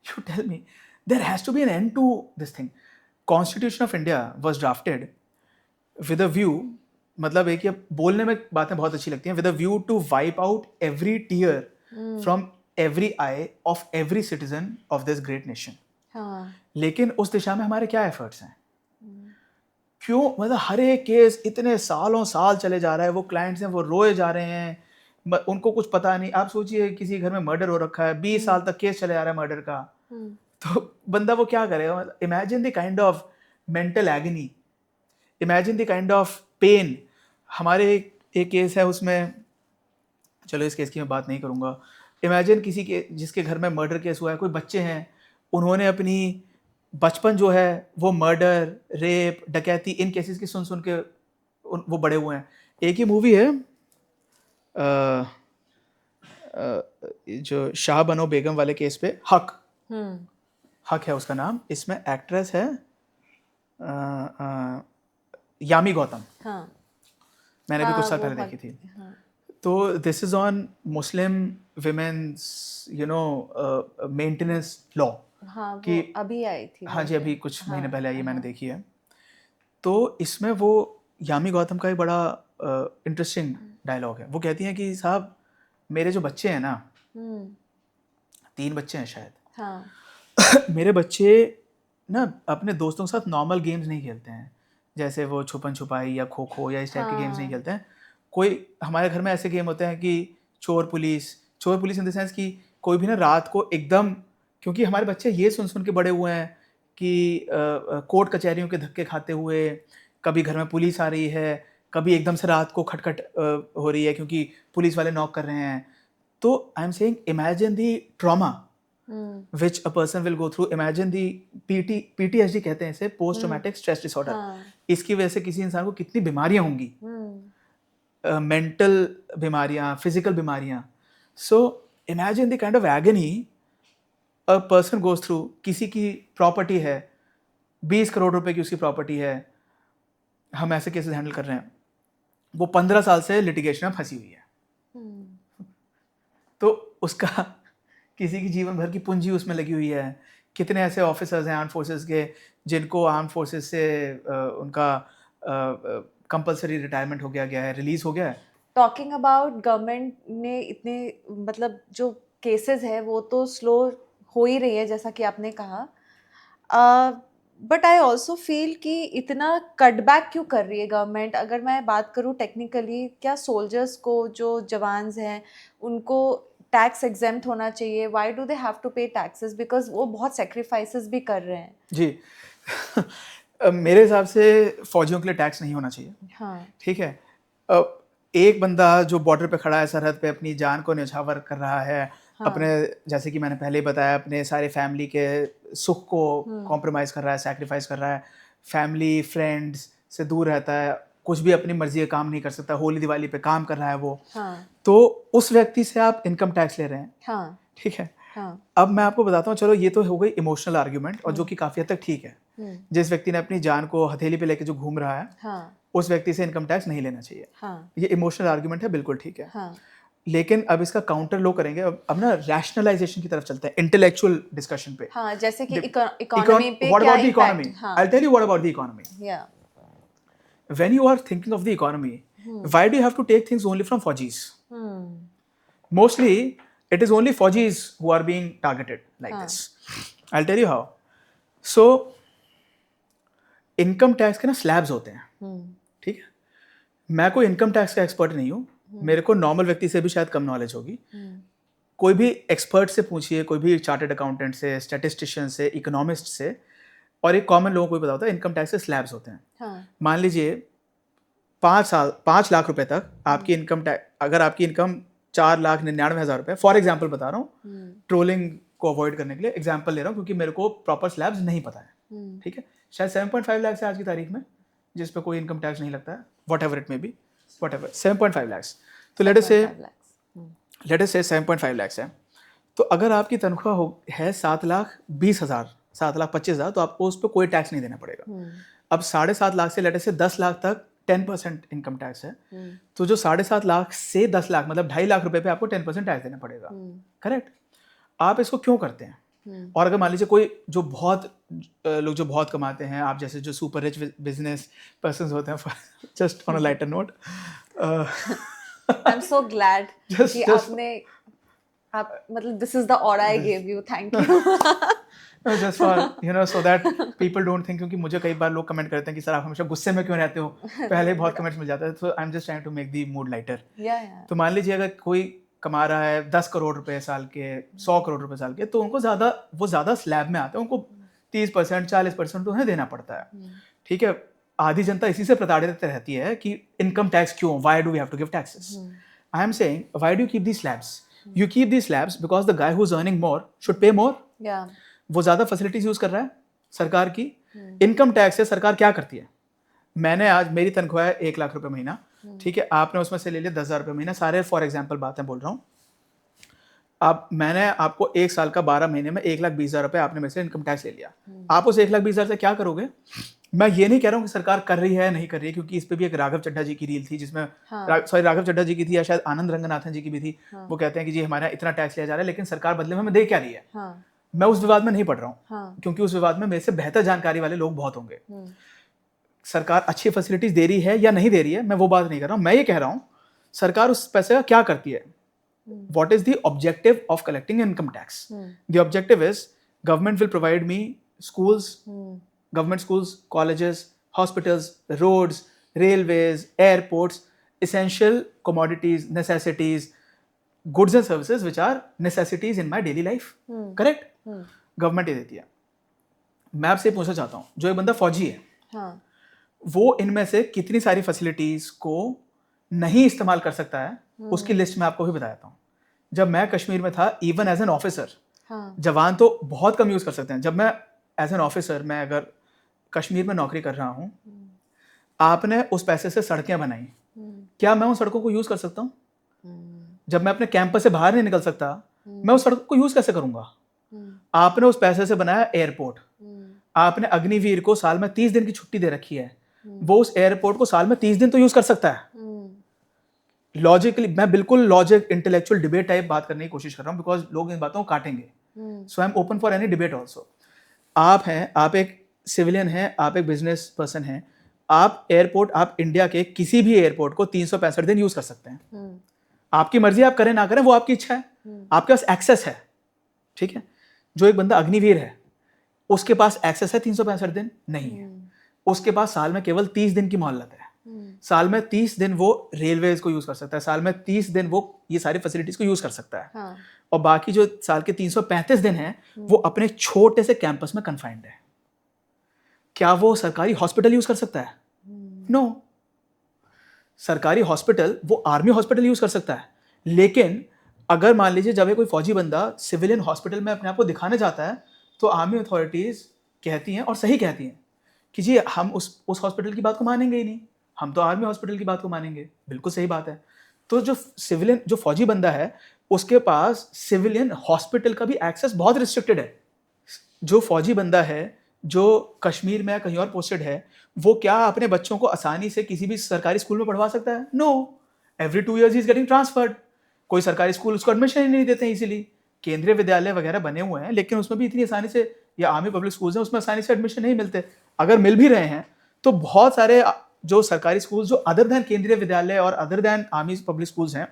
You tell me, there has to be an end to this thing. Constitution of India was drafted with a view, मतलब एक ये बोलने में बातें बहुत अच्छी लगती हैं, with a view to wipe out every tear from every eye of every citizen of this great nation. लेकिन उस दिशा में हमारे क्या एफर्ट्स हैं, क्यों, मतलब हर एक केस इतने सालों साल चले जा रहा है, वो क्लाइंट्स हैं वो रोए जा रहे हैं, उनको कुछ पता नहीं। आप सोचिए किसी घर में मर्डर हो रखा है, 20 साल तक केस चले जा रहा है मर्डर का, तो बंदा वो क्या करेगा। Imagine the kind of mental agony, imagine the kind of pain. हमारे एक केस है उसमें, चलो इस केस की मैं बात नहीं करूँगा, इमेजिन किसी के जिसके घर में मर्डर केस हुआ है, कोई बच्चे हैं, उन्होंने अपनी बचपन जो है वो मर्डर, रेप, डकैती, इन केसेस की सुन सुन के वो बड़े हुए हैं। एक ही मूवी है जो शाह बनो बेगम वाले केस पे, हक है उसका नाम, इसमें एक्ट्रेस है यामी गौतम। मैंने भी कुछ साल पहले देखी थी। तो this is on Muslim women's maintenance law कि अभी आई थी। हाँ जी, अभी कुछ महीने पहले आई है, मैंने देखी है। तो इसमें वो यामी गौतम का एक बड़ा इंटरेस्टिंग डायलॉग है। वो कहती हैं कि साहब मेरे जो बच्चे हैं ना, 3 बच्चे हैं शायद, मेरे बच्चे ना अपने दोस्तों के साथ नॉर्मल गेम्स नहीं खेलते हैं, जैसे वो छुपन छुपाई या खो खो या इस टाइप के गेम्स नहीं खेलते हैं। कोई हमारे घर में ऐसे गेम होते हैं कि चोर पुलिस इन द सेंस कि कोई भी ना रात को एकदम, क्योंकि हमारे बच्चे ये सुन सुन के बड़े हुए हैं कि कोर्ट कचहरियों के धक्के खाते हुए, कभी घर में पुलिस आ रही है, कभी एकदम से रात को खटखट हो रही है क्योंकि पुलिस वाले नॉक कर रहे हैं. तो आई am saying imagine the trauma which a person will go through. Imagine the PTSD कहते हैं इसे, पोस्ट ट्रॉमेटिक स्ट्रेस डिसऑर्डर. इसकी वजह से किसी इंसान को कितनी बीमारियां होंगी, मेंटल बीमारियां, फिजिकल बीमारियां. So imagine the kind of agony a person goes through. किसी की प्रॉपर्टी है, 20 करोड़ रुपए की उसकी प्रॉपर्टी है, हम ऐसे केसेस हैंडल कर रहे हैं, वो 15 साल से लिटिगेशन में फंसी हुई है. तो उसका किसी की जीवन भर की पूंजी उसमें लगी हुई है. कितने ऐसे ऑफिसर्स हैं आर्म फोर्सेस के जिनको आर्म फोर्सेस से उनका कंपलसरी रिटायरमेंट हो गया है, रिलीज हो गया है. टॉकिंग अबाउट गवर्नमेंट ने इतने मतलब जो केसेस है वो तो स्लो हो ही रही है जैसा कि आपने कहा, बट आई ऑल्सो फील कि इतना कटबैक क्यों कर रही है गवर्नमेंट. अगर मैं बात करूँ टेक्निकली, क्या सोल्जर्स को, जो जवान्स हैं, उनको टैक्स एग्जेम्प्ट होना चाहिए? Why do they have to pay taxes? Because वो बहुत सेक्रीफाइसेस भी कर रहे हैं. जी. मेरे हिसाब से फौजियों के लिए टैक्स नहीं होना चाहिए. हाँ. ठीक है. एक बंदा जो बॉर्डर पे खड़ा है, सरहद पे अपनी जान को न्यौछावर कर रहा है, हाँ. अपने, जैसे कि मैंने पहले ही बताया, अपने सारे फैमिली के सुख को कॉम्प्रोमाइज़ कर रहा है, सैक्रिफाइस कर रहा है, फैमिली फ्रेंड्स से दूर रहता है, कुछ भी अपनी मर्जी का काम नहीं कर सकता, होली दिवाली पे काम कर रहा है वो. हाँ. तो उस व्यक्ति से आप इनकम टैक्स ले रहे हैं. हाँ. ठीक है. हाँ. अब मैं आपको बताता हूँ, चलो ये तो हो गई इमोशनल आर्ग्यूमेंट, और जो कि काफ़ी हद तक ठीक है. जिस व्यक्ति ने अपनी जान को हथेली पे लेके जो घूम रहा है, हाँ. उस व्यक्ति से इनकम टैक्स नहीं लेना चाहिए. हाँ. ये इमोशनल आर्ग्यूमेंट है, बिल्कुल ठीक है. हाँ. लेकिन अब इसका काउंटर लो करेंगे. अब ना रैशनलाइजेशन की तरफ चलते हैं, इंटेलेक्चुअल डिस्कशन पे. हाँ, जैसे कि इकोनॉमी पे व्हाट क्या अबाउट द इकोनॉमी? इम्पैक्ट. हाँ. I tell you what about the economy. Yeah. When you are thinking of the economy, why do you have to take things only from Fauji's? Mostly, it is only Fauji's who are being targeted like this. I'll tell you how. So, income tax के ना slabs होते हैं. ठीक है. मैं कोई income tax का expert नहीं हूँ. मेरे को नॉर्मल व्यक्ति से भी शायद कम नॉलेज होगी. कोई भी एक्सपर्ट से पूछिए, कोई भी चार्टर्ड अकाउंटेंट से, स्टैटिस्टिशियन से, इकोनॉमिस्ट से, और एक कॉमन लोगों को भी पता होता है इनकम टैक्स के स्लैब्स होते हैं. हाँ. मान लीजिए 5 लाख रुपए तक आपकी इनकम टैक्स, अगर आपकी इनकम 4,99,000 रुपए, फॉर एग्जांपल बता रहा हूँ, ट्रोलिंग को अवॉइड करने के लिए एग्जांपल ले रहा हूँ क्योंकि मेरे को प्रॉपर स्लैब्स नहीं पता है. ठीक है. शायद 7.5 लाख से आज की तारीख में जिस पे कोई इनकम टैक्स नहीं लगता है, what ever it may be, what ever, 7.5 lakh. तो लेट अस से 7.5 लाख है. तो अगर आपकी तनख्वाह है 7,20,000, 7,25,000, तो आपको उस पर कोई टैक्स नहीं देना पड़ेगा. अब 7.5 लाख से लेटर से 10 लाख तक 10% इनकम टैक्स है. तो जो 7.5 लाख से 10 लाख मतलब 2.5 लाख रुपए पे आपको 10% टैक्स देना पड़ेगा. करेक्ट. आप इसको क्यों करते हैं? और अगर मान लीजिए कोई जो बहुत लोग जो बहुत कमाते हैं, आप जैसे जो सुपर रिच बिजनेस पर्संस होते हैं, just on a lighter note, I am so glad कि आप मतलब this is the order I give you. Thank you. Just for so that people don't think, क्योंकि मुझे कई बार लोग कमेंट करते हैं कि सर आप हमेशा गुस्से में क्यों रहते हो, पहले बहुत कमेंट्स मिल जाता है. So I am just trying to make the mood lighter. तो मान लीजिए अगर कोई कमा रहा है 10 करोड़ रुपए साल के, 100 करोड़ रुपए साल के, तो उनको ज़्यादा स्लैब में आते हैं, उनको 30%, 40% तो उन्हें देना पड़ता है. ठीक है. आधी जनता इसी से प्रताड़ित रहती है कि इनकम टैक्स क्यों, why do we have to give taxes. I am saying, why do you keep these slabs? You keep these slabs because the guy who's earning more should pay more. Yeah. वो ज़्यादा facilities use कर रहा है सरकार की. Income tax से सरकार क्या करती है? मैंने आज, मेरी तनख्वाह है 1 लाख रुपए महीना. ठीक है. आपने उसमें से ले लिया 10,000 रुपये महीना, सारे फॉर एग्जाम्पल बातें बोल रहा हूँ. अब मैंने आपको 1 साल का 12 महीने में 1,20,000 रुपये आपने मेरे से इनकम टैक्स ले लिया. आप उस 1,20,000 से क्या करोगे? मैं ये नहीं कह रहा हूँ कि सरकार कर रही है नहीं कर रही है, क्योंकि इस पे भी एक राघव चड्ढा जी की रील थी जिसमें राघव चड्ढा जी की थी या शायद आनंद रंगनाथन जी की भी थी. वो कहते हैं कि जी हमारे यहाँ इतना टैक्स लिया जा रहा है, लेकिन सरकार बदले में हमें दे क्या रही है. मैं उस विवाद में नहीं पढ़ रहा हूँ, क्योंकि उस विवाद में मेरे से बेहतर जानकारी वाले लोग बहुत होंगे. सरकार अच्छी फैसिलिटीज दे रही है या नहीं दे रही है, मैं वो बात नहीं कर रहा हूँ. मैं ये कह रहा हूँ सरकार उस पैसे का क्या करती है. What is the objective of collecting income tax? The objective is government will provide me schools, government schools, colleges, hospitals, roads, railways, airports, essential commodities, necessities, goods and services which are necessities in my daily life. Correct? Government ये देती है. मैं आपसे पूछना चाहता हूँ, जो एक बंदा फौजी है, हाँ, वो इनमें से कितनी सारी फैसिलिटीज को नहीं इस्तेमाल कर सकता है, उसकी लिस्ट मैं आपको भी बता देता हूँ। जब मैं कश्मीर में था, इवन एज एन ऑफिसर, हाँ, जवान तो बहुत कम यूज कर सकते हैं। जब मैं एज एन ऑफिसर, मैं अगर कश्मीर में नौकरी कर रहा हूँ, आपने उस पैसे से सड़कें बनाई, क्या मैं उन सड़कों को यूज कर सकता हूँ? जब मैं अपने कैंपस से बाहर नहीं निकल सकता, मैं उस सड़क को यूज कैसे करूंगा? आपने उस पैसे से बनाया एयरपोर्ट, आपने अग्निवीर को साल में 30 दिन की छुट्टी दे रखी है, वो उस एयरपोर्ट को साल में 30 दिन तो यूज कर सकता है। लॉजिकली मैं बिल्कुल लॉजिक इंटेलेक्चुअल डिबेट टाइप बात करने की कोशिश कर रहा हूँ, बिकॉज लोग इन बातों को काटेंगे। So I am open for any debate also. आप हैं, आप एक सिविलियन हैं, आप एक बिजनेस पर्सन हैं, आप एयरपोर्ट, आप इंडिया के किसी भी एयरपोर्ट को 365 दिन यूज कर सकते हैं। आपकी मर्जी, आप करें ना करें, वो आपकी इच्छा है, आपके पास एक्सेस है, ठीक है। जो एक बंदा अग्निवीर है, उसके पास एक्सेस है 365 दिन? नहीं है। उसके पास साल में केवल 30 दिन की मोहलत है। साल में 30 दिन वो रेलवेज को यूज कर सकता है, साल में 30 दिन वो ये सारी फैसिलिटीज को यूज कर सकता है। हाँ, और बाकी जो साल के 335 दिन हैं, वो अपने छोटे से कैंपस में कन्फाइंड है। क्या वो सरकारी हॉस्पिटल यूज कर सकता है? नो। सरकारी हॉस्पिटल वो आर्मी हॉस्पिटल यूज कर सकता है, लेकिन अगर मान लीजिए जब कोई फौजी बंदा सिविलियन हॉस्पिटल में अपने आप को दिखाने जाता है, तो आर्मी अथॉरिटीज कहती हैं, और सही कहती हैं, कि जी हम उस हॉस्पिटल की बात को मानेंगे ही नहीं, हम तो आर्मी हॉस्पिटल की बात को मानेंगे। बिल्कुल सही बात है। तो जो सिविलियन, जो फौजी बंदा है, उसके पास सिविलियन हॉस्पिटल का भी एक्सेस बहुत रिस्ट्रिक्टेड है। जो फौजी बंदा है, जो कश्मीर में या कहीं और पोस्टेड है, वो क्या अपने बच्चों को आसानी से किसी भी सरकारी स्कूल में पढ़वा सकता है? No. Every 2 years he is getting transferred. कोई सरकारी स्कूल उसको एडमिशन ही नहीं देते हैं इसीलिए। केंद्रीय विद्यालय वगैरह बने हुए हैं, लेकिन उसमें भी इतनी आसानी से, या आर्मी पब्लिक स्कूल्स हैं, उसमें आसानी से एडमिशन नहीं मिलते। अगर मिल भी रहे हैं, तो बहुत सारे जो सरकारी स्कूल जो अदर दैन केंद्रीय विद्यालय और other than army public schools हैं,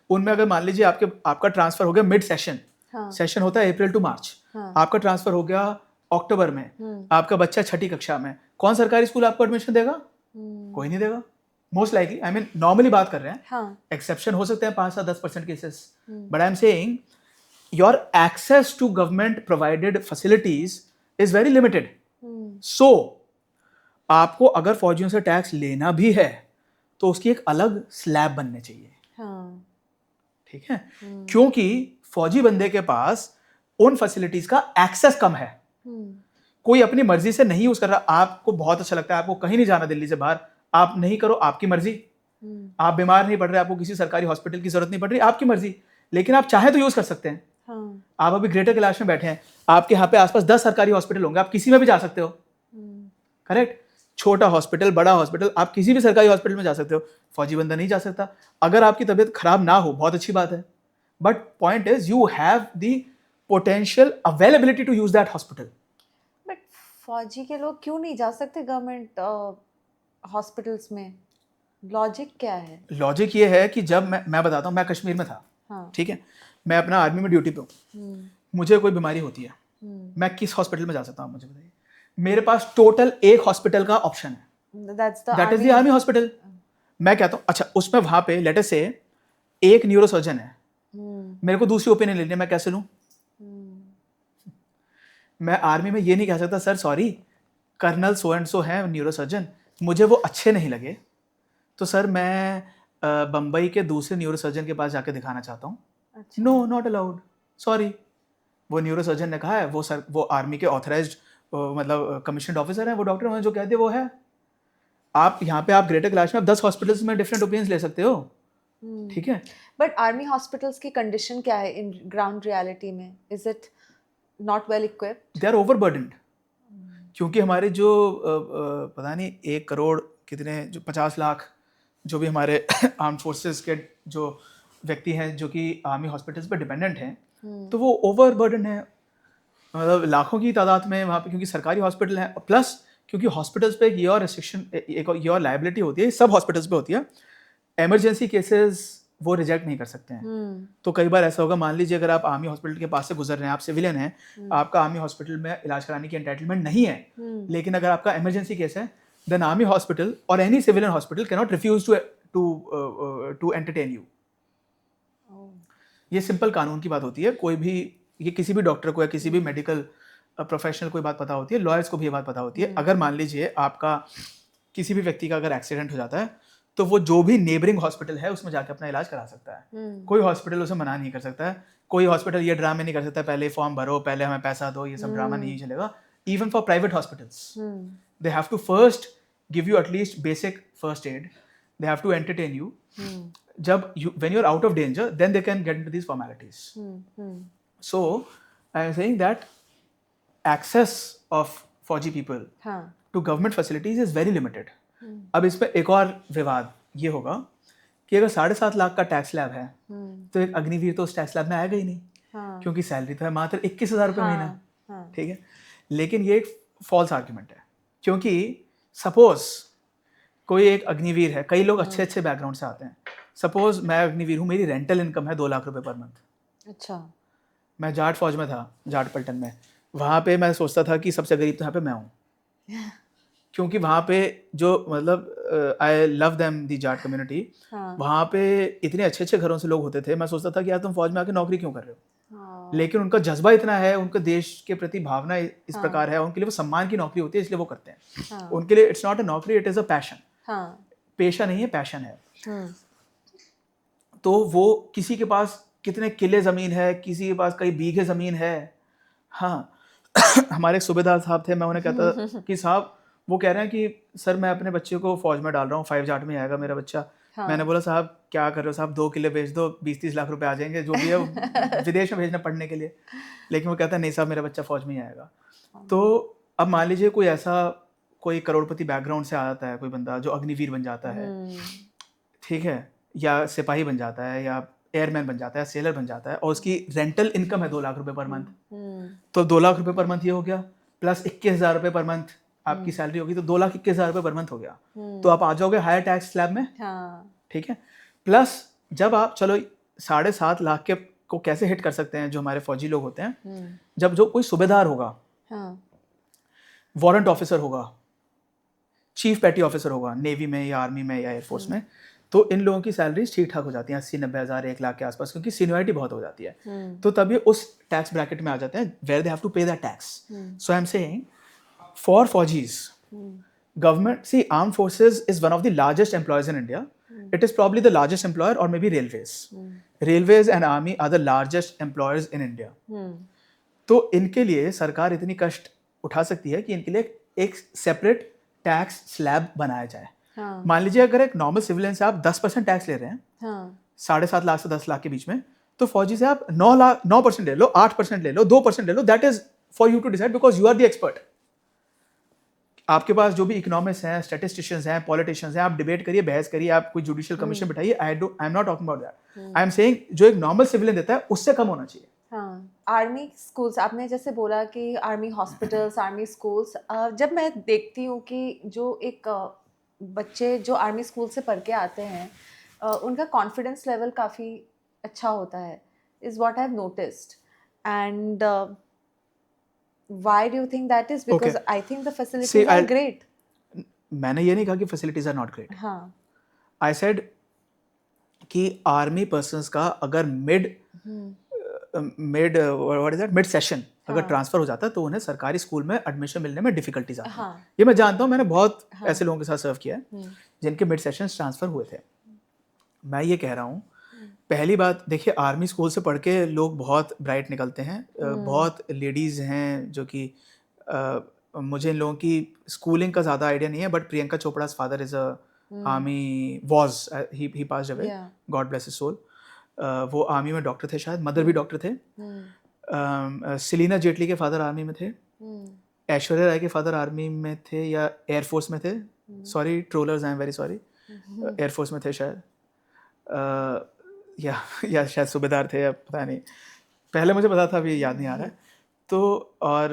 उनमें अगर मान लीजिए आपका ट्रांसफर हो गया मिड सेशन, सेशन होता है अप्रैल टू मार्च, आपका ट्रांसफर हो गया अक्टूबर में, आपका बच्चा 6ठी कक्षा में, कौन सरकारी स्कूल आपको एडमिशन देगा? कोई नहीं देगा, most likely. I mean normally बात कर रहे हैं, एक्सेप्शन हो सकते हैं 5 से 10% cases, but I am saying your access to government provided facilities is very limited. So आपको अगर फौजियों से टैक्स लेना भी है, तो उसकी एक अलग स्लैब बननी चाहिए, ठीक है, क्योंकि फौजी बंदे के पास उन फैसिलिटीज का एक्सेस कम है। कोई अपनी मर्जी से नहीं यूज कर रहा। आपको बहुत अच्छा लगता है, आपको कहीं नहीं जाना दिल्ली से बाहर, आप नहीं करो, आपकी मर्जी। आप बीमार नहीं पड़ रहे, आपको किसी सरकारी हॉस्पिटल की जरूरत नहीं पड़ रही, आपकी मर्जी, लेकिन आप चाहे तो यूज कर सकते हैं। आप अभी ग्रेटर कैलाश में बैठे हैं, आपके यहाँ पे आसपास 10 सरकारी हॉस्पिटल होंगे, आप किसी में भी जा सकते हो, करेक्ट। छोटा हॉस्पिटल, बड़ा हॉस्पिटल, आप किसी भी सरकारी हॉस्पिटल में जा सकते हो। फौजी बंदा नहीं जा सकता। अगर आपकी तबीयत खराब ना हो, बहुत अच्छी बात है, but point is you have the potential availability to use that hospital. But फौजी के लोग क्यों नहीं जा सकते गवर्नमेंट हॉस्पिटल्स में? लॉजिक क्या है? लॉजिक ये है कि जब मैं बताता हूँ, मैं कश्मीर में था, ठीक है, मैं अपना आर्मी में ड्यूटी पे हूँ, मुझे कोई बीमारी होती है, मैं किस हॉस्पिटल में जा सकता हूँ, मुझे बताइए। मेरे पास टोटल एक हॉस्पिटल का ऑप्शन है, that is the army hospital. मैं कहता हूँ, अच्छा उसमें वहां पे लेट अस से एक न्यूरोसर्जन है, मेरे को दूसरी ओपिनियन लेनी है, मैं कैसे लूँ? मैं आर्मी में ये नहीं कह सकता sir sorry, colonel so and so है न्यूरोसर्जन, मुझे वो अच्छे नहीं लगे, तो सर मैं बम्बई के दूसरे न्यूरोसर्जन के पास जाके दिखाना चाहता हूँ। No, not allowed, sorry. वो न्यूरोसर्जन ने कहा है, वो आर्मी के ऑथराइज्ड मतलब कमीशन्ड ऑफिसर है, वो डॉक्टर हैं, जो कहते हैं वो है। आप यहाँ पे, आप ग्रेटर कैलाश में आप 10 हॉस्पिटल्स में डिफरेंट ओपिनियंस ले सकते हो, ठीक है। बट आर्मी हॉस्पिटल्स की कंडीशन क्या है इन ग्राउंड रियलिटी में? Is it not well equipped? They are overburdened, क्योंकि हमारे जो पता नहीं 1 करोड़ कितने, जो 50 लाख जो भी हमारे आर्म फोर्सेस के जो व्यक्ति हैं जो कि आर्मी हॉस्पिटल्स पर डिपेंडेंट हैं, तो वो ओवरबर्डन है, मतलब लाखों की तादाद में वहाँ पे, क्योंकि सरकारी हॉस्पिटल है, प्लस क्योंकि हॉस्पिटल्स पे एक ये और रिस्ट्रिक्शन, एक ये और लायबिलिटी होती है, सब हॉस्पिटल्स पे होती है, इमरजेंसी केसेस वो रिजेक्ट नहीं कर सकते हैं। तो कई बार ऐसा होगा, मान लीजिए अगर आप आर्मी हॉस्पिटल के पास से गुजर रहे हैं, आप सिविलियन हैं, आपका आर्मी हॉस्पिटल में इलाज कराने की एंटाइटलमेंट नहीं है, लेकिन अगर आपका इमरजेंसी केस है, देन आर्मी हॉस्पिटल और any civilian hospital can not refuse to entertain you. ये सिंपल कानून की बात होती है। कोई भी, ये किसी भी डॉक्टर को या किसी भी मेडिकल प्रोफेशनल को ये बात पता होती है, लॉयर्स को भी ये बात पता होती है। अगर मान लीजिए आपका किसी भी व्यक्ति का अगर एक्सीडेंट हो जाता है तो वो जो भी नेबरिंग हॉस्पिटल है उसमें जाके अपना इलाज करा सकता है। कोई हॉस्पिटल उसे मना नहीं कर सकता है। कोई हॉस्पिटल ये ड्रामे नहीं कर सकता पहले फॉर्म भरो, पहले हमें पैसा दो, ये सब ड्रामा नहीं चलेगा। Even for private hospitals they have to first give you at least basic first aid, they have to entertain you. जब when you're out of danger, then they can get into these formalities. So I am saying that access of Fauji people to government facilities is very limited. अब इस पे एक और विवाद ये होगा कि अगर 7.5 लाख का टैक्स स्लैब है तो एक अग्निवीर तो उस टैक्स स्लैब में आएगा ही नहीं, क्योंकि सैलरी तो है मात्र 21,000 रुपये महीना। ठीक है, लेकिन ये एक फॉल्स आर्ग्यूमेंट है, क्योंकि सपोज कोई एक अग्निवीर है, कई लोग अच्छे अच्छे बैकग्राउंड से आते हैं। सपोज मैं अग्निवीर हूँ, मेरी रेंटल इनकम है 2 लाख रुपए पर मंथ। अच्छा, मैं जाट फौज में था, जाट पलटन में। वहाँ पे मैं सोचता था कि सबसे गरीब तो यहाँ पे मैं हूँ, क्योंकि वहाँ पे जो मतलब I love them the Jat community, वहाँ पे इतने अच्छे अच्छे घरों से लोग होते थे। मैं सोचता था कि यार तुम फौज में आके नौकरी क्यों कर रहे हो, लेकिन उनका जज्बा इतना है, उनका देश के प्रति भावना इस प्रकार है, उनके लिए वो सम्मान की नौकरी होती है, इसलिए वो करते हैं। उनके लिए इट्स नॉट अ नौकरी, इट इज़ अ पैशन। पेशा नहीं है, पैशन है। तो वो किसी के पास कितने किले ज़मीन है, किसी के पास कई बीघे ज़मीन है। हाँ हमारे एक सूबेदार साहब थे, मैं उन्हें कहता कि साहब, वो कह रहे हैं कि सर मैं अपने बच्चे को फौज में डाल रहा हूँ, 5 जाट में आएगा मेरा बच्चा। मैंने बोला साहब क्या कर रहे हो साहब, 2 किले बेच दो, 20-30 लाख रुपए आ जाएंगे, जो भी है विदेश में भेजना पढ़ने के लिए। लेकिन वो कहता है नहीं साहब मेरा बच्चा फौज में ही आएगा। तो अब मान लीजिए कोई ऐसा कोई करोड़पति बैकग्राउंड से आता है कोई बंदा जो अग्निवीर बन जाता है, ठीक है, या सिपाही बन जाता है, या एयरमैन बन जाता है, सेलर बन जाता है, और उसकी रेंटल इनकम है 2 लाख रुपए पर मंथ। तो 2 लाख रुपए पर मंथ ये हो गया, प्लस 21,000 रुपए पर मंथ आपकी सैलरी होगी, तो 2,21,000 रुपए पर मंथ हो गया। तो आप आ जाओगे हायर टैक्स स्लैब में। ठीक है, प्लस जब आप चलो 7.5 लाख के को कैसे हिट कर सकते हैं जो हमारे फौजी लोग होते हैं, जब जो कोई सूबेदार होगा, वारंट ऑफिसर होगा, चीफ पेटी ऑफिसर होगा नेवी में या आर्मी में या एयरफोर्स में, तो इन लोगों की सैलरीज ठीक ठाक हो जाती हैं 80-90 हज़ार 1 लाख के आसपास, क्योंकि सीनियरिटी बहुत हो जाती है। तो तब ये उस टैक्स ब्रैकेट में आ जाते हैं where they have to pay that tax. So I am saying for faujis, government, see, armed forces is one of the largest employers in India. It is probably the largest employer, or maybe railways. Railways and army are the largest employers in India. तो इनके लिए सरकार इतनी कष्ट उठा सकती है कि इनके लिए एक सेपरेट टैक्स स्लैब बनाया जाए। मान लीजिए अगर एक नॉर्मल सिविलियन से आप 10% टैक्स ले रहे हैं, 7.5 लाख से 10 लाख के बीच में, तो फौजी से आप 9% ले लो, 8% ले लो, 2% ले लो, that is for you to decide, because you are the expert. आपके पास जो भी इकोनॉमिस्ट हैं, स्टैटिस्टिशियंस हैं, पॉलिटिशियंस हैं, आप डिबेट करिए, बहस करिए, आप कोई जुडिशियल कमीशन बिठाइए। I am not talking about that, I am saying जो एक नॉर्मल सिविलियन देता है उससे कम होना चाहिए। आर्मी स्कूल्स, आपने जैसे बोला कि आर्मी हॉस्पिटल्स, आर्मी स्कूल्स, जब मैं देखती हूँ कि जो एक बच्चे जो आर्मी स्कूल से पढ़ के आते हैं, उनका कॉन्फिडेंस लेवल काफ़ी अच्छा होता है, is what I have noticed. And why do you think that is? Because I think the facilities are great. मैंने ये नहीं कहा कि facilities are not great. हाँ. I said कि आर्मी पर्सन्स का अगर मिड सेशन अगर ट्रांसफर हो जाता है तो उन्हें सरकारी स्कूल में एडमिशन मिलने में डिफिकल्टीज आती हैं। ये मैं जानता हूँ, मैंने बहुत ऐसे लोगों के साथ सर्व किया है जिनके मिड सेशन ट्रांसफर हुए थे। मैं ये कह रहा हूँ, पहली बात देखिए, आर्मी स्कूल से पढ़ के लोग बहुत ब्राइट निकलते हैं। बहुत लेडीज़ हैं जो कि मुझे इन लोगों की स्कूलिंग का ज़्यादा आइडिया नहीं है, but Priyanka Chopra's father is a army, was he passed away, God bless his soul. वो आर्मी में डॉक्टर थे, शायद मदर भी डॉक्टर थे। सेलिना जेटली के फादर आर्मी में थे। ऐश्वर्या राय के फादर आर्मी में थे या एयरफोर्स में थे, sorry trollers, I am very sorry, air force में थे शायद, या शायद सूबेदार थे, अब पता नहीं, पहले मुझे पता था, अभी याद नहीं आ रहा है। तो और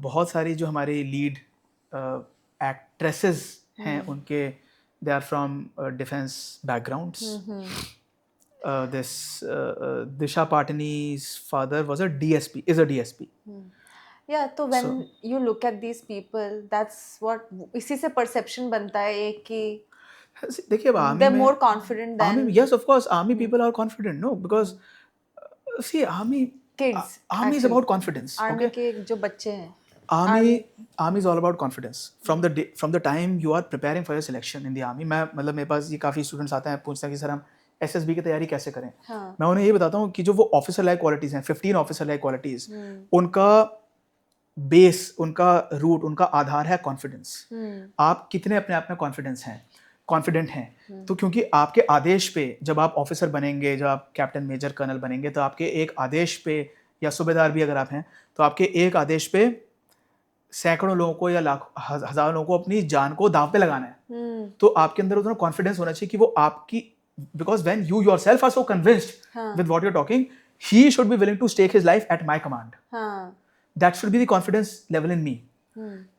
बहुत सारी जो हमारी लीड एक्ट्रेसेस हैं उनके, they are from defence backgrounds. This Disha Patani's father was a DSP, is a DSP. Yeah, तो when you look at these people, that's what, इसी से perception बनता है एक कि देखिए अब आर्मी they're में, more confident than army, yes of course army people are confident, no, because see army kids Army is about confidence. Army Okay. के जो बच्चे हैं Army is all about confidence. From the time you are preparing for your selection in the army, मैं मतलब मेरे पास ये काफ़ी students आते हैं पूछते हैं कि सर हम SSB की तैयारी कैसे करें. हाँ. मैं उन्हें ये बताता हूँ कि जो वो ऑफिसर लाइक क्वालिटीज़ हैं, 15 ऑफिसर लाइक क्वालिटीज़, उनका बेस, उनका रूट, उनका आधार है कॉन्फिडेंस. आप कितने अपने आप में कॉन्फिडेंट हैं. तो क्योंकि आपके आदेश पे जब आप ऑफिसर बनेंगे, जब आप कैप्टन मेजर कर्नल बनेंगे, तो आपके एक आदेश पे, या सूबेदार भी अगर आप हैं, तो आपके एक आदेश पे सैकड़ों लोगों को या लाखों हजारों लोगों को अपनी जान को दांव पे लगाना है. तो आपके अंदर उतना कॉन्फिडेंस होना चाहिए कि वो आपकी, because when you yourself are so convinced with what you are talking, he should be willing to stake his life at my command. That should be the confidence level in me.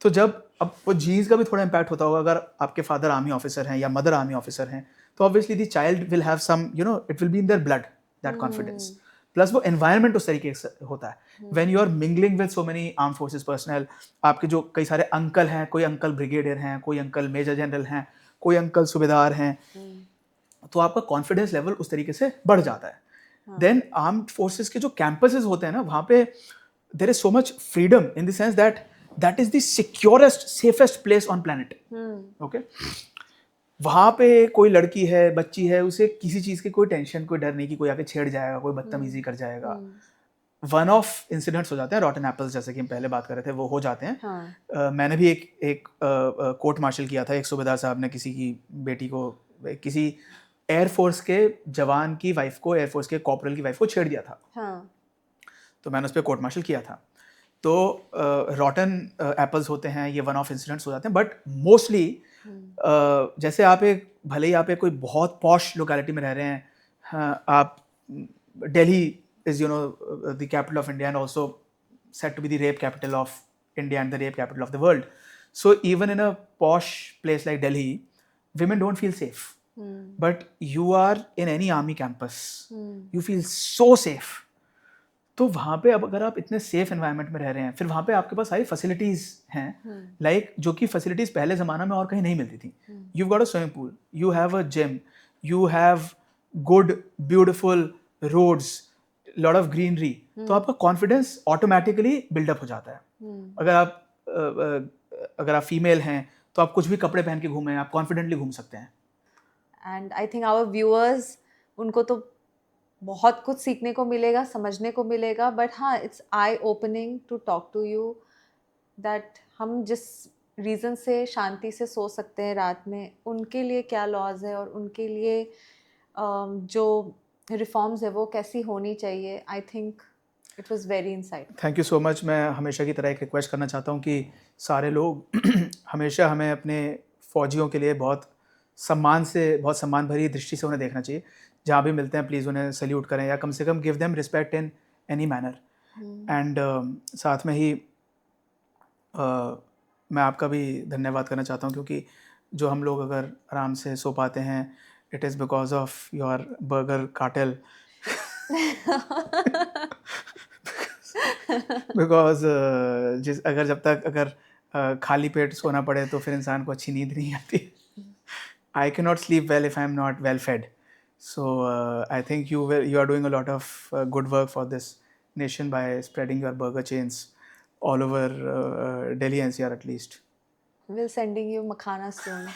तो जब अब वो jeans का भी थोड़ा impact होता होगा, अगर आपके फादर आर्मी ऑफिसर हैं या मदर आर्मी ऑफिसर हैं, तो obviously the child will have some, you know, it will be in their blood, that confidence. Plus वो एनवायरनमेंट उस तरीके से होता है. When you are mingling with so many arm forces personnel, आपके जो कई सारे अंकल हैं, कोई अंकल ब्रिगेडियर हैं, कोई अंकल मेजर जनरल हैं, कोई अंकल सूबेदार हैं, तो आपका कॉन्फिडेंस लेवल उस तरीके से बढ़ जाता है. देन आर्म्ड फोर्सेस के जो कैंपसेस होते हैं ना, वहाँ पे there is so much freedom in the sense that is the securest safest place on planet. Okay. वहाँ पे कोई लड़की है, बच्ची है, उसे किसी चीज़ की कोई टेंशन, कोई डर नहीं कि कोई आके छेड़ जाएगा, कोई बदतमीजी कर जाएगा. वन ऑफ इंसिडेंट्स हो जाते हैं, रॉटन एप्पल्स जैसे कि हम पहले बात कर रहे थे, वो हो जाते हैं. मैंने भी एक कोर्ट मार्शल किया था. एक सूबेदार साहब ने किसी की बेटी को, किसी एयरफोर्स के जवान की वाइफ को, एयरफोर्स के कॉर्पोरल की वाइफ को छेड़ दिया था. तो मैंने उस पर कोर्ट मार्शल किया था. तो रॉटन एप्पल्स होते हैं, ये वन ऑफ इंसिडेंट्स हो जाते हैं. बट मोस्टली जैसे आप एक, भले ही आप एक कोई बहुत पॉश लोकेलिटी में रह रहे हैं, आप, Delhi is, you know, the capital of India and also said to be the rape capital of India and the rape capital of the world. So even in a posh place like Delhi, women don't feel safe. But you are in any army campus, you feel so safe. तो वहाँ पे अब अगर आप इतने safe environment में रह रहे हैं, फिर वहाँ पे आपके पास सारी फैसिलिटीज़ हैं, लाइक जो कि फैसिलिटीज़ पहले ज़माना में और कहीं नहीं मिलती थी. You got a swimming pool, you have a gym, you have good beautiful roads, lot of greenery. तो आपका कॉन्फिडेंस ऑटोमेटिकली बिल्डअप हो जाता है. अगर आप फीमेल हैं तो आप कुछ भी कपड़े पहन के घूमें, आप कॉन्फिडेंटली घूम सकते हैं. And I think our viewers, उनको तो बहुत कुछ सीखने को मिलेगा, समझने को मिलेगा. बट हाँ, it's I opening to talk to you that हम जिस रीज़न से शांति से सो सकते हैं रात में, उनके लिए क्या लॉज है और उनके लिए जो रिफॉर्म्स है वो कैसी होनी चाहिए. I think it was very insight. Thank you so much. मैं हमेशा की तरह एक रिक्वेस्ट करना चाहता हूँ कि सारे लोग हमेशा हमें अपने फ़ौजियों के लिए बहुत सम्मान भरी दृष्टि से उन्हें देखना चाहिए. जहाँ भी मिलते हैं प्लीज़ उन्हें सल्यूट करें, या कम से कम give them respect in any manner. And साथ में ही मैं आपका भी धन्यवाद करना चाहता हूँ, क्योंकि जो हम लोग अगर आराम से सो पाते हैं, it is because of your burger cartel. because जब तक खाली पेट सोना पड़े तो फिर इंसान को अच्छी नींद नहीं आती. I cannot sleep well if I am not well fed. So I think you are doing a lot of good work for this nation by spreading your burger chains all over Delhi NCR at least. We'll sending you makhana soon.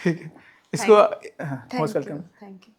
ठीक है. इसको most welcome. Thank you.